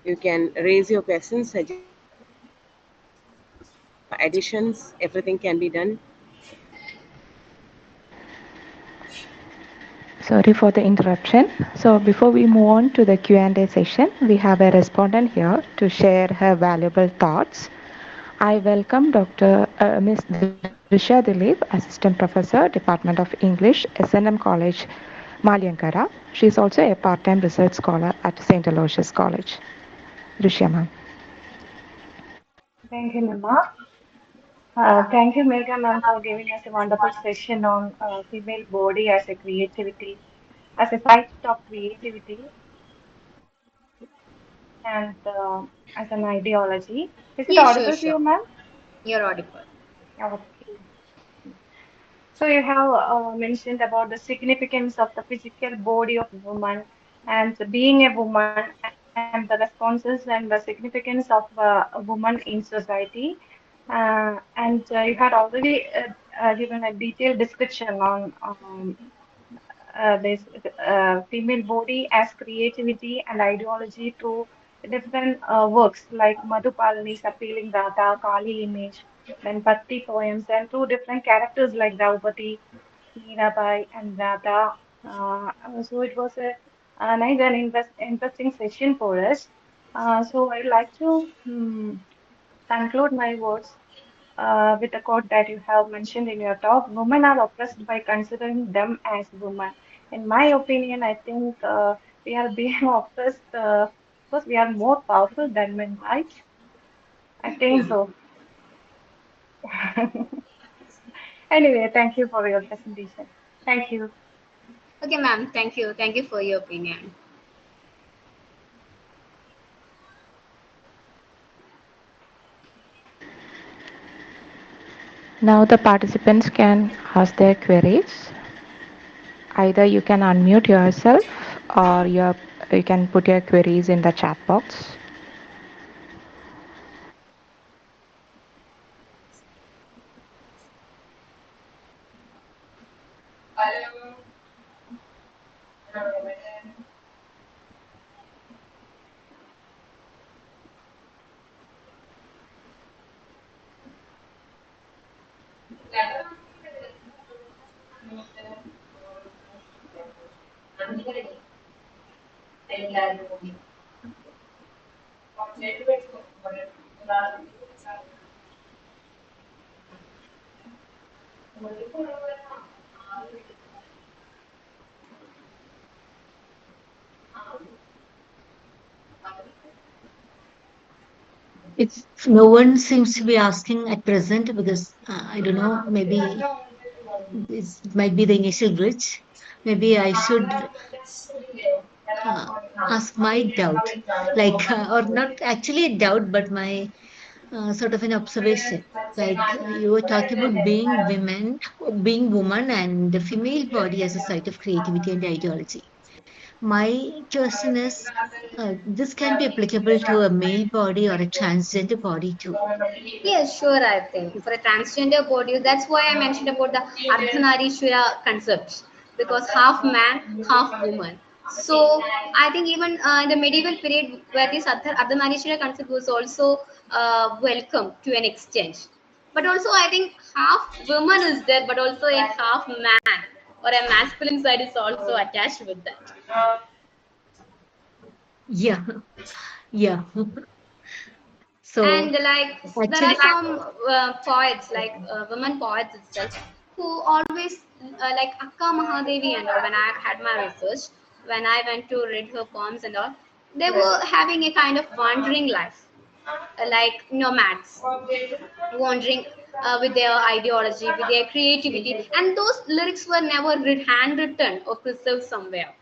You can raise your questions, suggestions, additions. Everything can be done. Sorry for the interruption. So before we move on to the Q&A session, we have a respondent here to share her valuable thoughts. I welcome Dr. Ms. Drisha Dilip, Assistant Professor, Department of English, SNM College, Malyankara. She is also a part-time research scholar at St. Aloysius College. Drisha ma'am. Thank you, Nima. Thank you, Megha ma'am, for giving us a wonderful session on female body as a creativity, as a site of creativity, and as an ideology. Is it Yeah, sure, audible to sure. you, ma'am? You're audible. Okay. So you have mentioned about the significance of the physical body of woman and being a woman and the responses and the significance of a woman in society. And you had already given a detailed description on this female body as creativity and ideology through different works like Madhupalani's Appealing Radha, Kali image, then Bhakti poems, and through different characters like Draupadi, Mirabai, and Radha. So it was a nice and interesting session for us. So I'd like to conclude my words with a quote that you have mentioned in your talk. Women are oppressed by considering them as women. In my opinion, I think we are being oppressed because we are more powerful than men, right? I think so. Anyway, thank you for your presentation. Thank you. Okay, ma'am. Thank you. Thank you for your opinion. Now the participants can ask their queries. Either you can unmute yourself or you can put your queries in the chat box. It's no one seems to be asking at present because I don't know, maybe it might be the initial glitch. Maybe I should uh, ask my doubt, like, or not actually a doubt, but my sort of an observation. Like you were talking about being women, being woman, and the female body as a site of creativity and ideology. My question is, this can be applicable to a male body or a transgender body too. Yes, sure, I think. For a transgender body, that's why I mentioned about the Ardhanarishwara concept. because half man, half woman. So I think even in the medieval period, where this Ardhamanishwara concept was also welcome to an extent. But also, I think half woman is there, but also a half man or a masculine side is also attached with that. Yeah, yeah. And So like there actually, are some poets, like women poets itself, who always like Akka Mahadevi and all. When I had my research, when I went to read her poems and all, they were having a kind of wandering life, like nomads, wandering with their ideology, with their creativity. And those lyrics were never handwritten or preserved somewhere.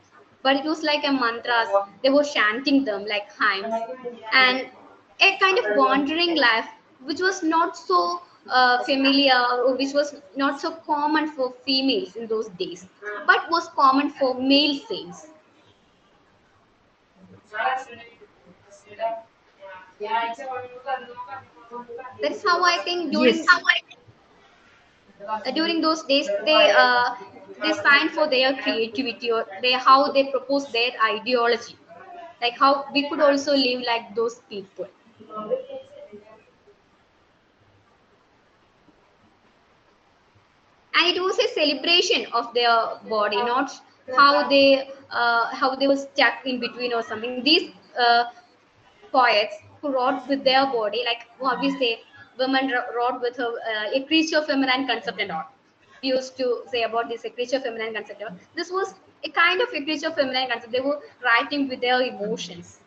But it was like a mantras. They were chanting them like hymns. And a kind of wandering life, which was not so familiar, or which was not so common for females in those days, but was common for male saints. That's how I think yes. during those days they signed for their creativity, or they how they propose their ideology, like how we could also live like those people. And it was a celebration of their body, not how they were stuck in between or something. These poets who wrote with their body, like what we say, women wrote with her a creature feminine concept and all. We used to say about this a creature feminine concept. This was a kind of a creature feminine concept. They were writing with their emotions.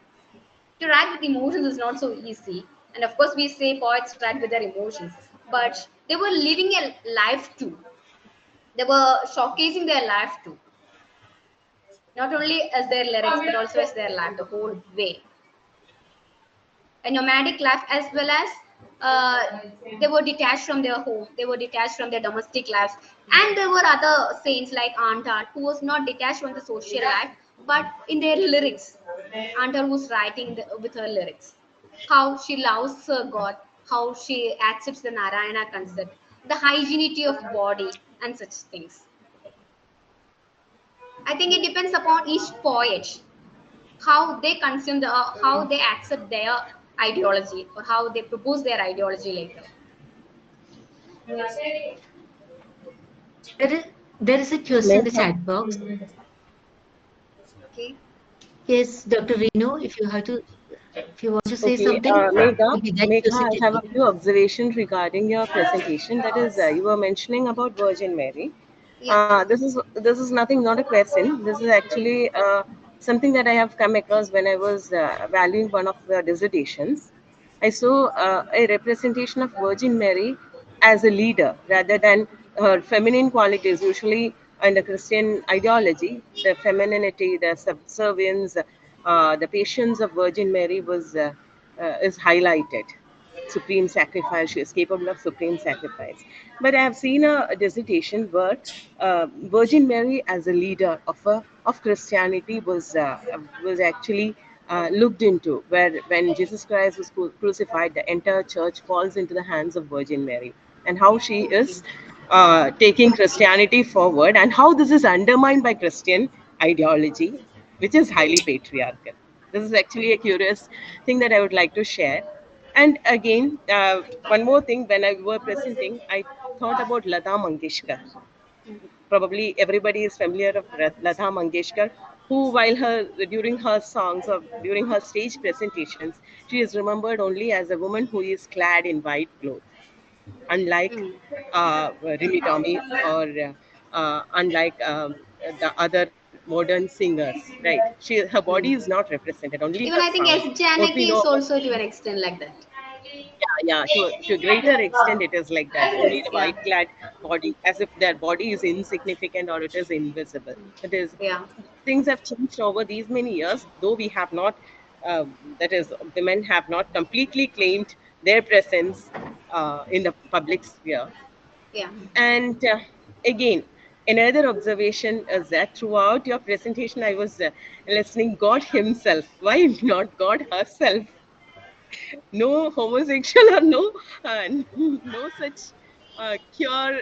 To write with emotions is not so easy. And of course, we say poets write with their emotions, but they were living a life too. They were showcasing their life too, not only as their lyrics, but also as their life, the whole way. A nomadic life, as well as uh, they were detached from their home, they were detached from their domestic lives. And there were other saints like Antar, who was not detached from the social life, but in their lyrics, Antar was writing with her lyrics how she loves her God, how she accepts the Narayana concept, the hygienity of body, and such things. I think it depends upon each poet, how they consume how they accept their ideology, or how they propose their ideology later. There is, there is a question in the Megha. chat box. Okay. Yes, Dr. Reno, if you have to, if you want to say Okay, something, Megha, okay, get Megha, closer I to have me. a few observations regarding your presentation. That is, you were mentioning about Virgin Mary. Yeah. This is nothing, not a question. This is actually something that I have come across when I was valuing one of the dissertations. I saw a representation of Virgin Mary as a leader rather than her feminine qualities. Usually, in the Christian ideology, the femininity, the subservience, the patience of Virgin Mary is highlighted. Supreme sacrifice. She is capable of supreme sacrifice. But I have seen a dissertation where Virgin Mary, as a leader of Christianity, was actually looked into. Where when Jesus Christ was crucified, the entire church falls into the hands of Virgin Mary, and how she Okay. is taking Christianity forward, and how this is undermined by Christian ideology, which is highly patriarchal. This is actually a curious thing that I would like to share. And again, one more thing, when I were presenting, I thought about Lata Mangeshkar. Probably everybody is familiar of Lata Mangeshkar, who, while her during her songs or during her stage presentations, she is remembered only as a woman who is clad in white clothes, unlike Mm. Rimi Tommy, or unlike the other modern singers. Right? Her body Mm. is not represented, only her Even I think sound. S. What we Janaki know is about, also to an extent like that. yeah, to a greater extent, it is like that. Only the Yeah. white clad body, as if their body is insignificant or it is invisible. It is, Yeah. things have changed over these many years, though we have not, that is, women have not completely claimed their presence in the public sphere. Yeah. And again, another observation is that throughout your presentation, I was listening God Himself. Why not God herself? No homosexual or no, no such pure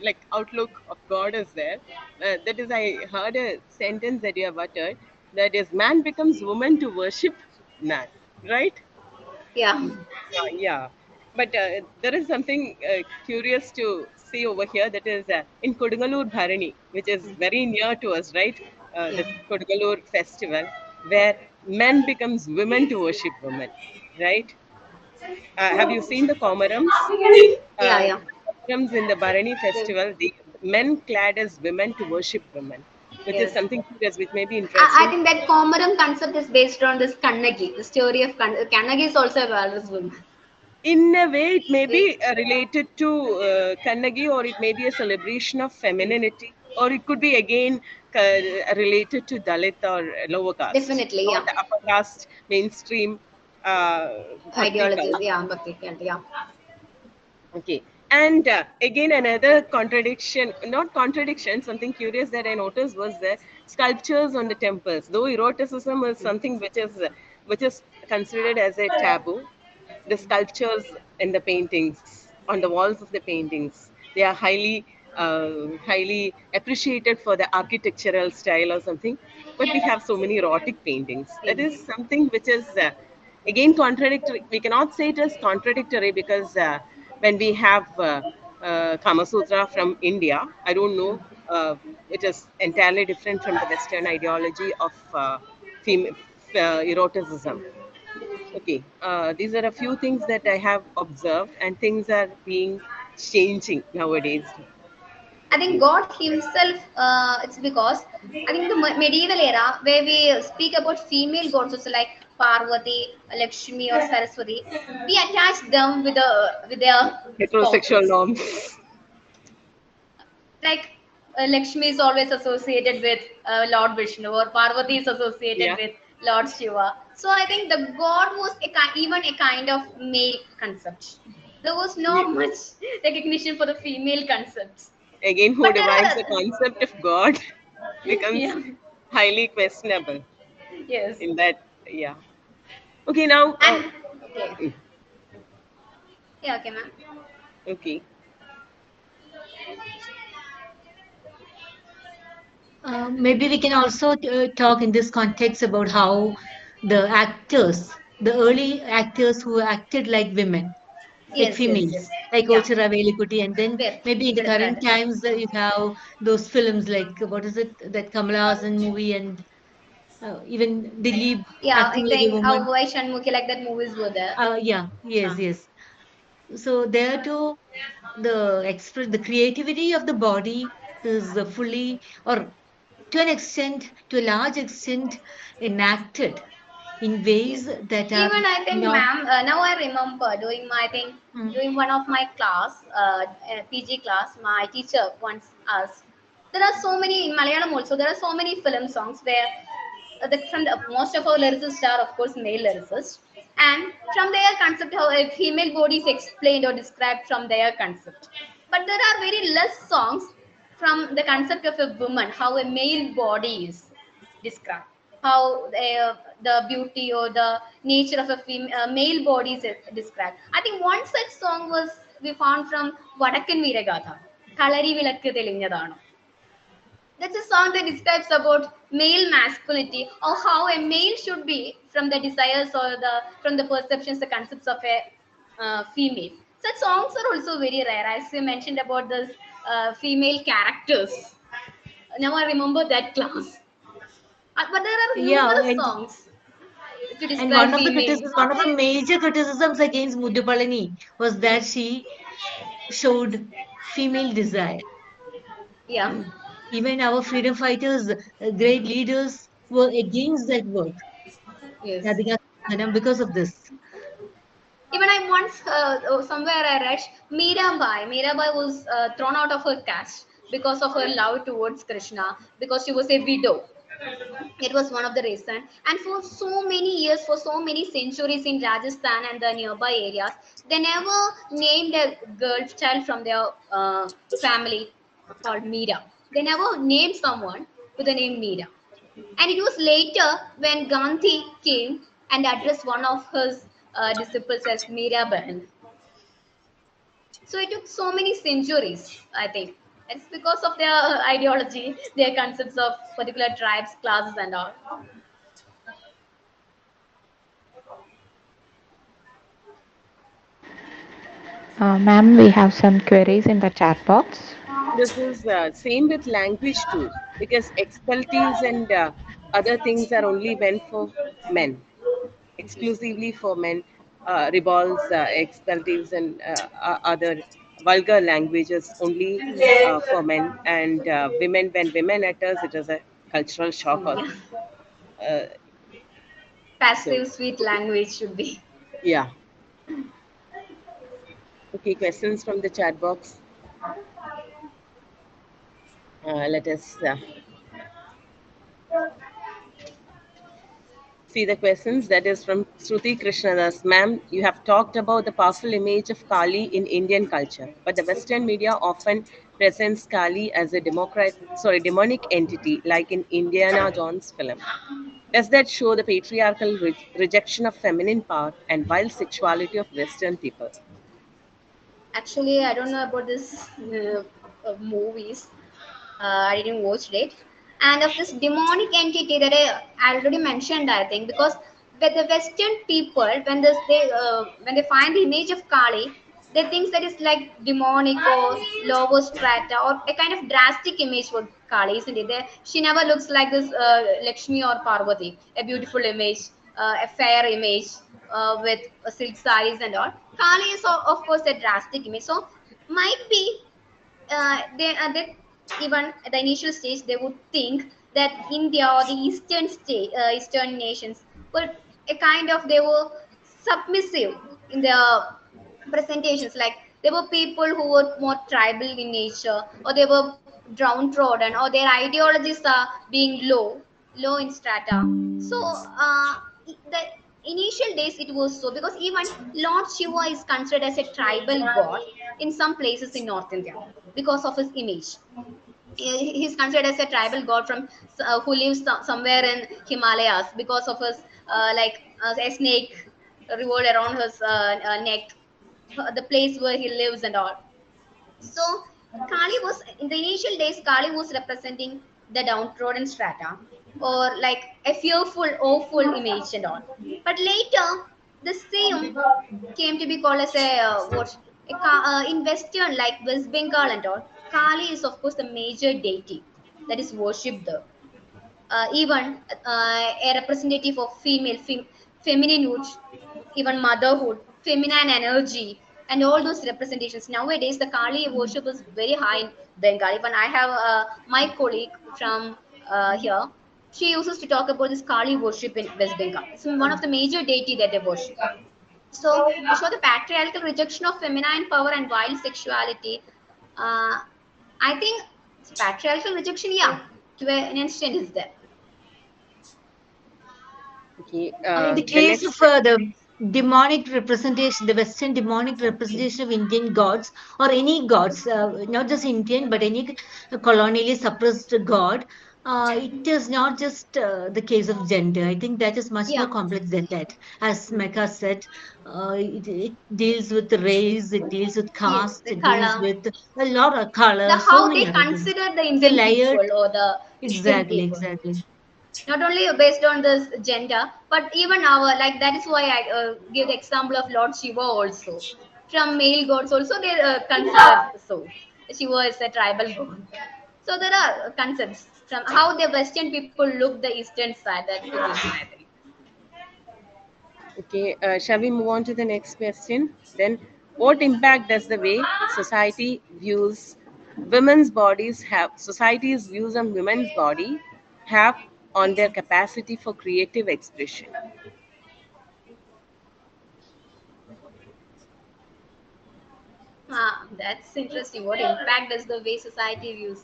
like outlook of God is there. That is, I heard a sentence that you have uttered. That is, man becomes woman to worship man, right? Yeah. Yeah. But there is something curious to see over here. That is in Kodungalur Bharani, which is very near to us, right? Yeah. The Kodungalur festival, where men becomes women to worship women, right? Have you seen the Komarams? Yeah. Yeah. Komarams in the Bharani The- festival, the men clad as women to worship women, which is yes. something curious, which may be I interesting. think that Komaram concept is based on this Kannagi. The story of Kannagi is also a walrus woman. In a way, it may Eh, be related to Kannagi, or it may be a celebration of femininity, or it could be again related to Dalit or lower caste, Definitely, not yeah. the upper caste mainstream uh, bhakti Ideologies, cult. yeah, Bhakti cult, yeah. Okay. And again, another contradiction, not contradiction, something curious that I noticed was the sculptures on the temples. Though eroticism is something which is considered as a taboo, the sculptures in the paintings, on the walls of the paintings, they are highly appreciated for the architectural style or something. But we have so many erotic paintings. That Yes. is something which is again contradictory. We cannot say it is contradictory because when we have Kama Sutra from India, I don't know, it is entirely different from the Western ideology of eroticism. Okay, these are a few things that I have observed, and things are being changing nowadays. I think God Himself, it's because I think the medieval era where we speak about female gods, also like Parvati, Lakshmi, or Saraswati, we attach them with their Heterosexual spouses. norms. Like Lakshmi is always associated with Lord Vishnu, or Parvati is associated Yeah. with Lord Shiva. So I think the god was even a kind of male concept. There was Yeah. not much recognition for the female concepts. Again, who But there defines the are, concept of God becomes yeah, highly questionable yes, in that. Yeah. Okay, now, and okay, yeah, okay, ma'am. okay. Maybe we can also talk in this context about how the actors, the early actors who acted like Yes, yes, yes, females, like yeah. Ochara Velikutti, and then Where maybe in the current Veluthuradu. times you have those films like what is it, that Kamala Hassan movie, and even Dilip Yeah, acting I like a think woman. Avvai Shanmukhi, like that movies were there. Yeah, yes, Yeah. yes. So there too, the creativity of the body is fully, or to an extent, to a large extent, enacted in Yes. ways that are Even I think, not. ma'am, now I remember doing my, I think, Mm, during one of my class, PG class, my teacher once asked, there are so many, in Malayalam also, there are so many film songs where most of our lyricists are, of course, male lyricists. And from their concept, how a female body is explained or described from their concept. But there are very less songs from the concept of a woman, how a male body is described, how the beauty or the nature of a male body is described. I think one such song was we found from Vadakan Veeragatha, Kalari Vilakku Theliഞ്ഞതാണോ. That's a song that describes about male masculinity or how a male should be from the desires or the from the perceptions, the concepts of a female. Such songs are also very rare, as you mentioned about the female characters. Now I remember that class. But there are yeah, numerous songs to and describe females. one of the major criticisms against Muddupalani was that she showed female desire. Yeah. Even our freedom fighters, great leaders, were against that work. Yes. Radhika Sanghanam, because of this. Even I once somewhere I read Mirabai. Mirabai was thrown out of her caste because of her love towards Krishna, because she was a widow. It was one of the reasons. And for so many years, for so many centuries in Rajasthan and the nearby areas, they never named a girl child from their family called Meera. They never named someone with the name Meera. And it was later when Gandhi came and addressed one of his disciples as Meera Bahan. So it took so many centuries, I think. It's because of their ideology, their concepts of particular tribes, classes, and all. Ma'am, we have some queries in the chat box. This is same with language too, because expertise and other things are only meant for men, exclusively for men. Revolves expletives and other vulgar languages only for men, and women, when women utters, it is a cultural shock Yeah. also. Uh, so Passive, sweet okay, language should be. yeah, okay. Questions from the chat box. Let us see the questions. That is from Shruti Krishnadas. Ma'am, you have talked about the powerful image of Kali in Indian culture, but the Western media often presents Kali as a demonic entity, like in Indiana Jones film. Does that show the patriarchal rejection of feminine power and wild sexuality of Western people? Actually, I don't know about this movies. I didn't watch it. And of this demonic entity that I already mentioned, I think, because with the Western people, when they find the image of Kali, they think that it's like demonic or lower strata or a kind of drastic image for Kali, isn't it? She never looks like this Lakshmi or Parvati, a beautiful image, a fair image with silk saris and all. Kali is of course a drastic image, so might be they even at the initial stage they would think that India or the eastern nations were a kind of they were submissive in their presentations, like there were people who were more tribal in nature, or they were downtrodden, or their ideologies are being low in strata. So the initial days it was so, because even Lord Shiva is considered as a tribal god in some places in North India because of his image. He's considered as a tribal god from who lives somewhere in Himalayas because of his a snake revolved around his neck, the place where he lives and all. So Kali was in the initial days, Kali was representing the downtrodden strata, or like a fearful, awful image and all. But later, the same came to be called as a what in Western, like West Bengal and all. Kali is of course the major deity that is worshipped there. Even a representative of femininehood, even motherhood, feminine energy, and all those representations. Nowadays, the Kali worship is very high in Bengal. Even I have my colleague from here. She uses to talk about this Kali worship in West Bengal. It's one of the major deity that they worship. So to show the patriarchal rejection of feminine power and wild sexuality, uh, I think patriarchal rejection, yeah, to an extent is there. Okay, In the the case of next. the demonic representation, the Western demonic representation of Indian gods or any gods, not just Indian, but any colonially suppressed god, it is not just the case of gender. I think that is much more Yeah. complex than that. As Mecca said, it deals with race, it deals with Yes, caste, the it deals color, with a lot of the color, so how many they other things. consider the It's a Indian layered, people or the Eastern exactly, people. exactly. Not only based on this gender, but even our like that is why I give the example of Lord Shiva also. From male gods also they consider so. Shiva is a tribal god. So there are concepts from how the Western people look the Eastern side. That's the reason I think. Okay, shall we move on to the next question? Then, what impact does the way society's views on women's body have on their capacity for creative expression? That's interesting. What impact does the way society views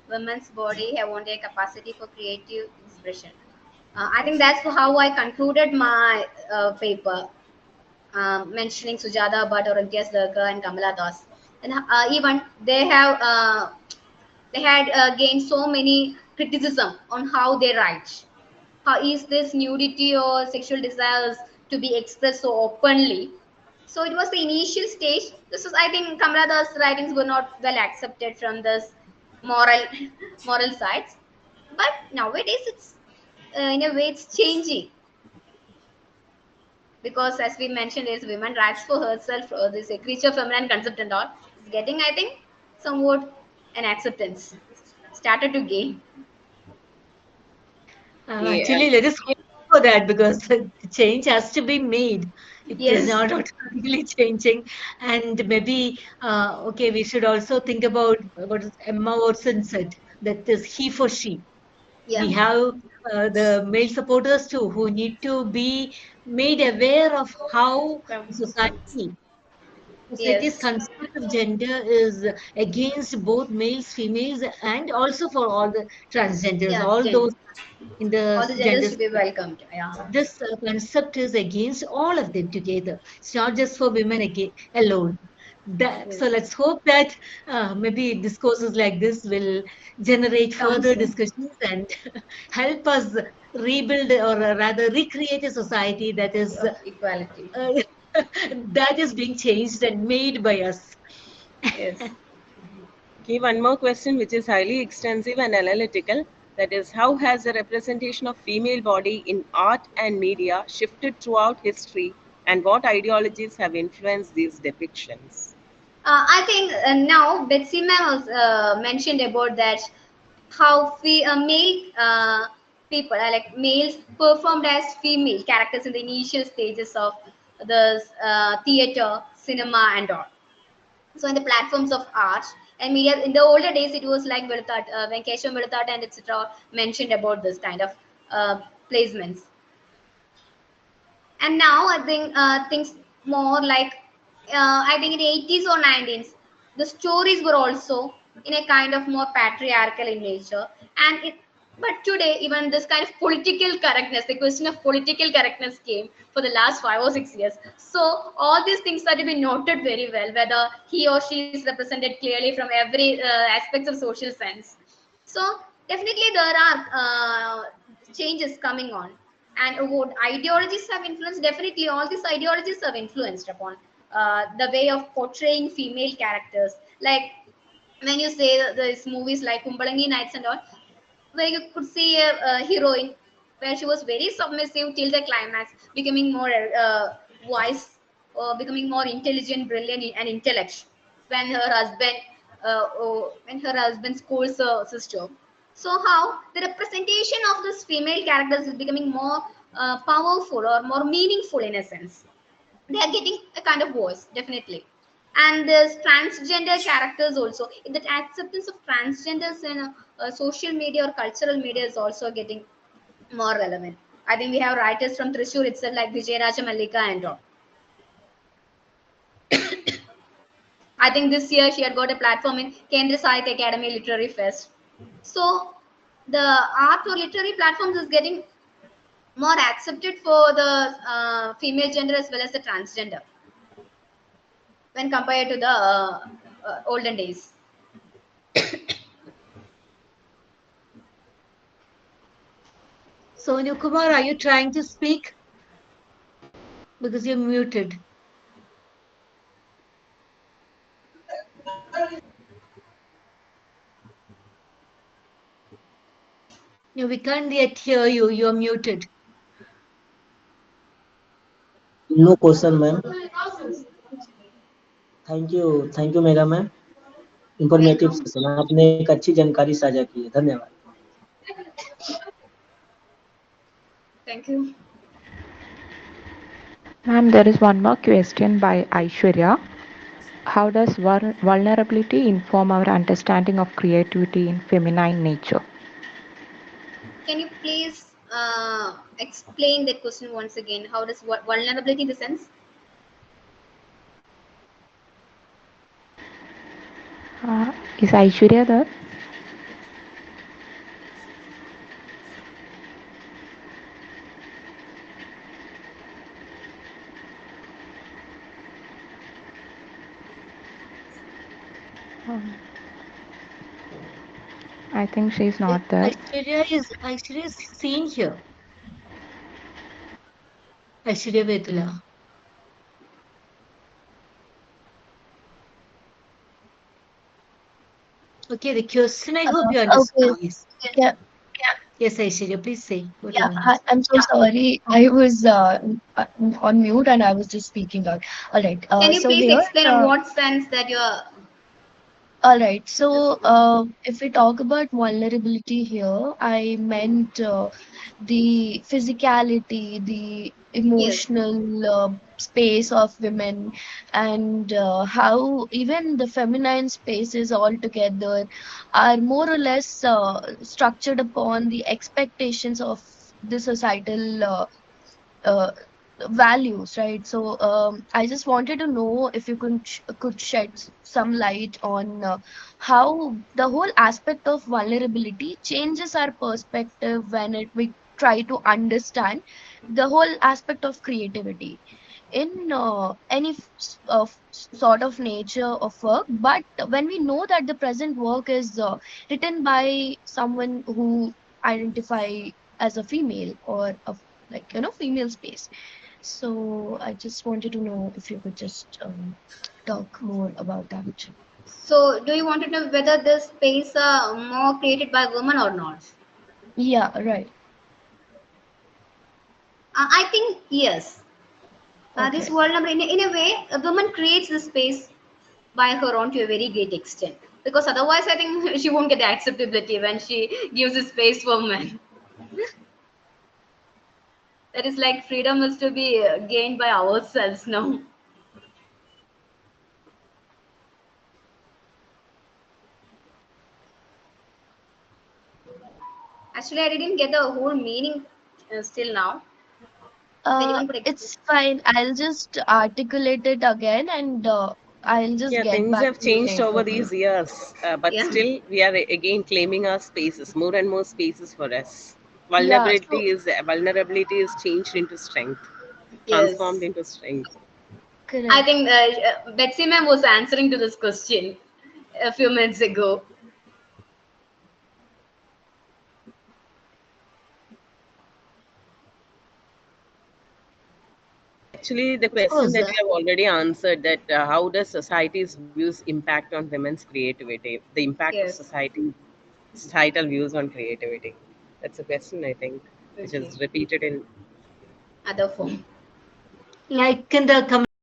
women's body have on their capacity for creative expression? I think that's how I concluded my paper, mentioning Sujata Bhatt, Oranthias Lerker, and Kamala Das. And even they had gained so many criticism on how they write. How is this nudity or sexual desires to be expressed so openly? So it was the initial stage. This was, I think, Kamala's writings were not well accepted from this moral moral sides. But nowadays, it's in a way it's changing, because as we mentioned, is women rights for herself, this a creature feminine concept and all. It's getting, I think, somewhat an acceptance started to gain. Yeah. Actually, let us hope for that because the change has to be made. It is Yes. not automatically changing. And maybe, okay, we should also think about what Emma Watson said, that is he for she. We Yeah. have the male supporters too who need to be made aware of how From society's yes. concept of gender is against both males, females, and also for all the transgenders, Yeah. all those in the All the genders gender should be welcomed. Yeah. this concept is against all of them together. It's not just for women alone. So Yes. let's hope that maybe discourses like this will generate Comes further in. discussions and help us rebuild or rather recreate a society that is Of equality. that is being changed and made by us. Yes. Okay, one more question which is highly extensive and analytical. That is, how has the representation of female body in art and media shifted throughout history, and what ideologies have influenced these depictions? I think now Betsy ma'am was mentioned about that, how male people, like males, performed as female characters in the initial stages of the theater, cinema, and all. So in the platforms of art and media, in the older days, it was like Velutat, when Keshav Velutat and etc. mentioned about this kind of placements. And now I think things more like, I think in 80s or 90s, the stories were also in a kind of more patriarchal in nature. And it, but today, even this kind of political correctness, the question of political correctness came for the last 5 or 6 years. So all these things are to be noted very well, whether he or she is represented clearly from every aspects of social sense. So definitely there are changes coming on. And what ideologies have influenced, definitely all these ideologies have influenced upon the way of portraying female characters. Like when you say these movies like Kumbalangi Nights and all, where you could see a heroine where she was very submissive till the climax, becoming more wise, or becoming more intelligent, brilliant, and intellectual when her husband when her husband scolds her sister. So how the representation of this female characters is becoming more powerful or more meaningful in a sense. They are getting a kind of voice, definitely. And there's transgender characters also. The acceptance of transgenders in social media or cultural media is also getting more relevant. I think we have writers from Thrissur itself, like Vijay Raja Mallika and all. I think this year she had got a platform in Kendra Sahitya Academy Literary Fest. So the art or literary platforms is getting more accepted for the female gender as well as the transgender when compared to the olden days. So Kumar, are you trying to speak? Because you're muted. No, we can't yet hear you. You're muted. No question ma'am. Thank you Megha ma'am. Informative Welcome. Session, आपने एक अच्छी जानकारी साझा की है, धन्यवाद. Thank you. Ma'am, there is one more question by Aishwarya. How does vulnerability inform our understanding of creativity in feminine nature? Can you please explain that question once again? How does vulnerability in the sense? Is Aishwarya there? Um, I think she's not there. Aishwarya is seen here. Aishwarya Vedula. Okay, the question, I hope you understood. Okay. Yes. Yeah. Yes, Aishwarya, please say Yeah. whatever you Hi, want. I'm so sorry. I was on mute and I was just speaking out. All right. Can you So please here, explain in what sense that you're all right. So if we talk about vulnerability here, I meant the physicality, the yes. emotional space of women, and how even the feminine spaces altogether are more or less structured upon the expectations of the societal uh, values, right? So I just wanted to know if you could shed some light on how the whole aspect of vulnerability changes our perspective when we try to understand the whole aspect of creativity in any sort of nature of work. But when we know that the present work is written by someone who identify as a female or a female space, so I just wanted to know if you could just talk more about that. So, do you want to know whether this space are more created by women or not? Yeah, right. I think yes. This Okay. vulnerable, in a way, a woman creates the space by her own to a very great extent. Because otherwise, I think she won't get the acceptability when she gives a space for men. That is like freedom is to be gained by ourselves now. Actually, I didn't get the whole meaning still now. If anyone could explain. It's fine. I'll just articulate it again and I'll just Yeah, get things back have to you changed over later. these years, but Yeah. still we are again claiming our spaces, more and more spaces for us. Yeah, so Vulnerability is changed into strength, transformed Yes. into strength. I correct. think Betsy ma'am was answering to this question a few minutes ago. Actually, the Of question course. that you have already answered, that how does society's views impact on women's creativity? The impact of Yes. societal views on creativity. That's a question I think which Okay. is repeated in. Other form. Like in the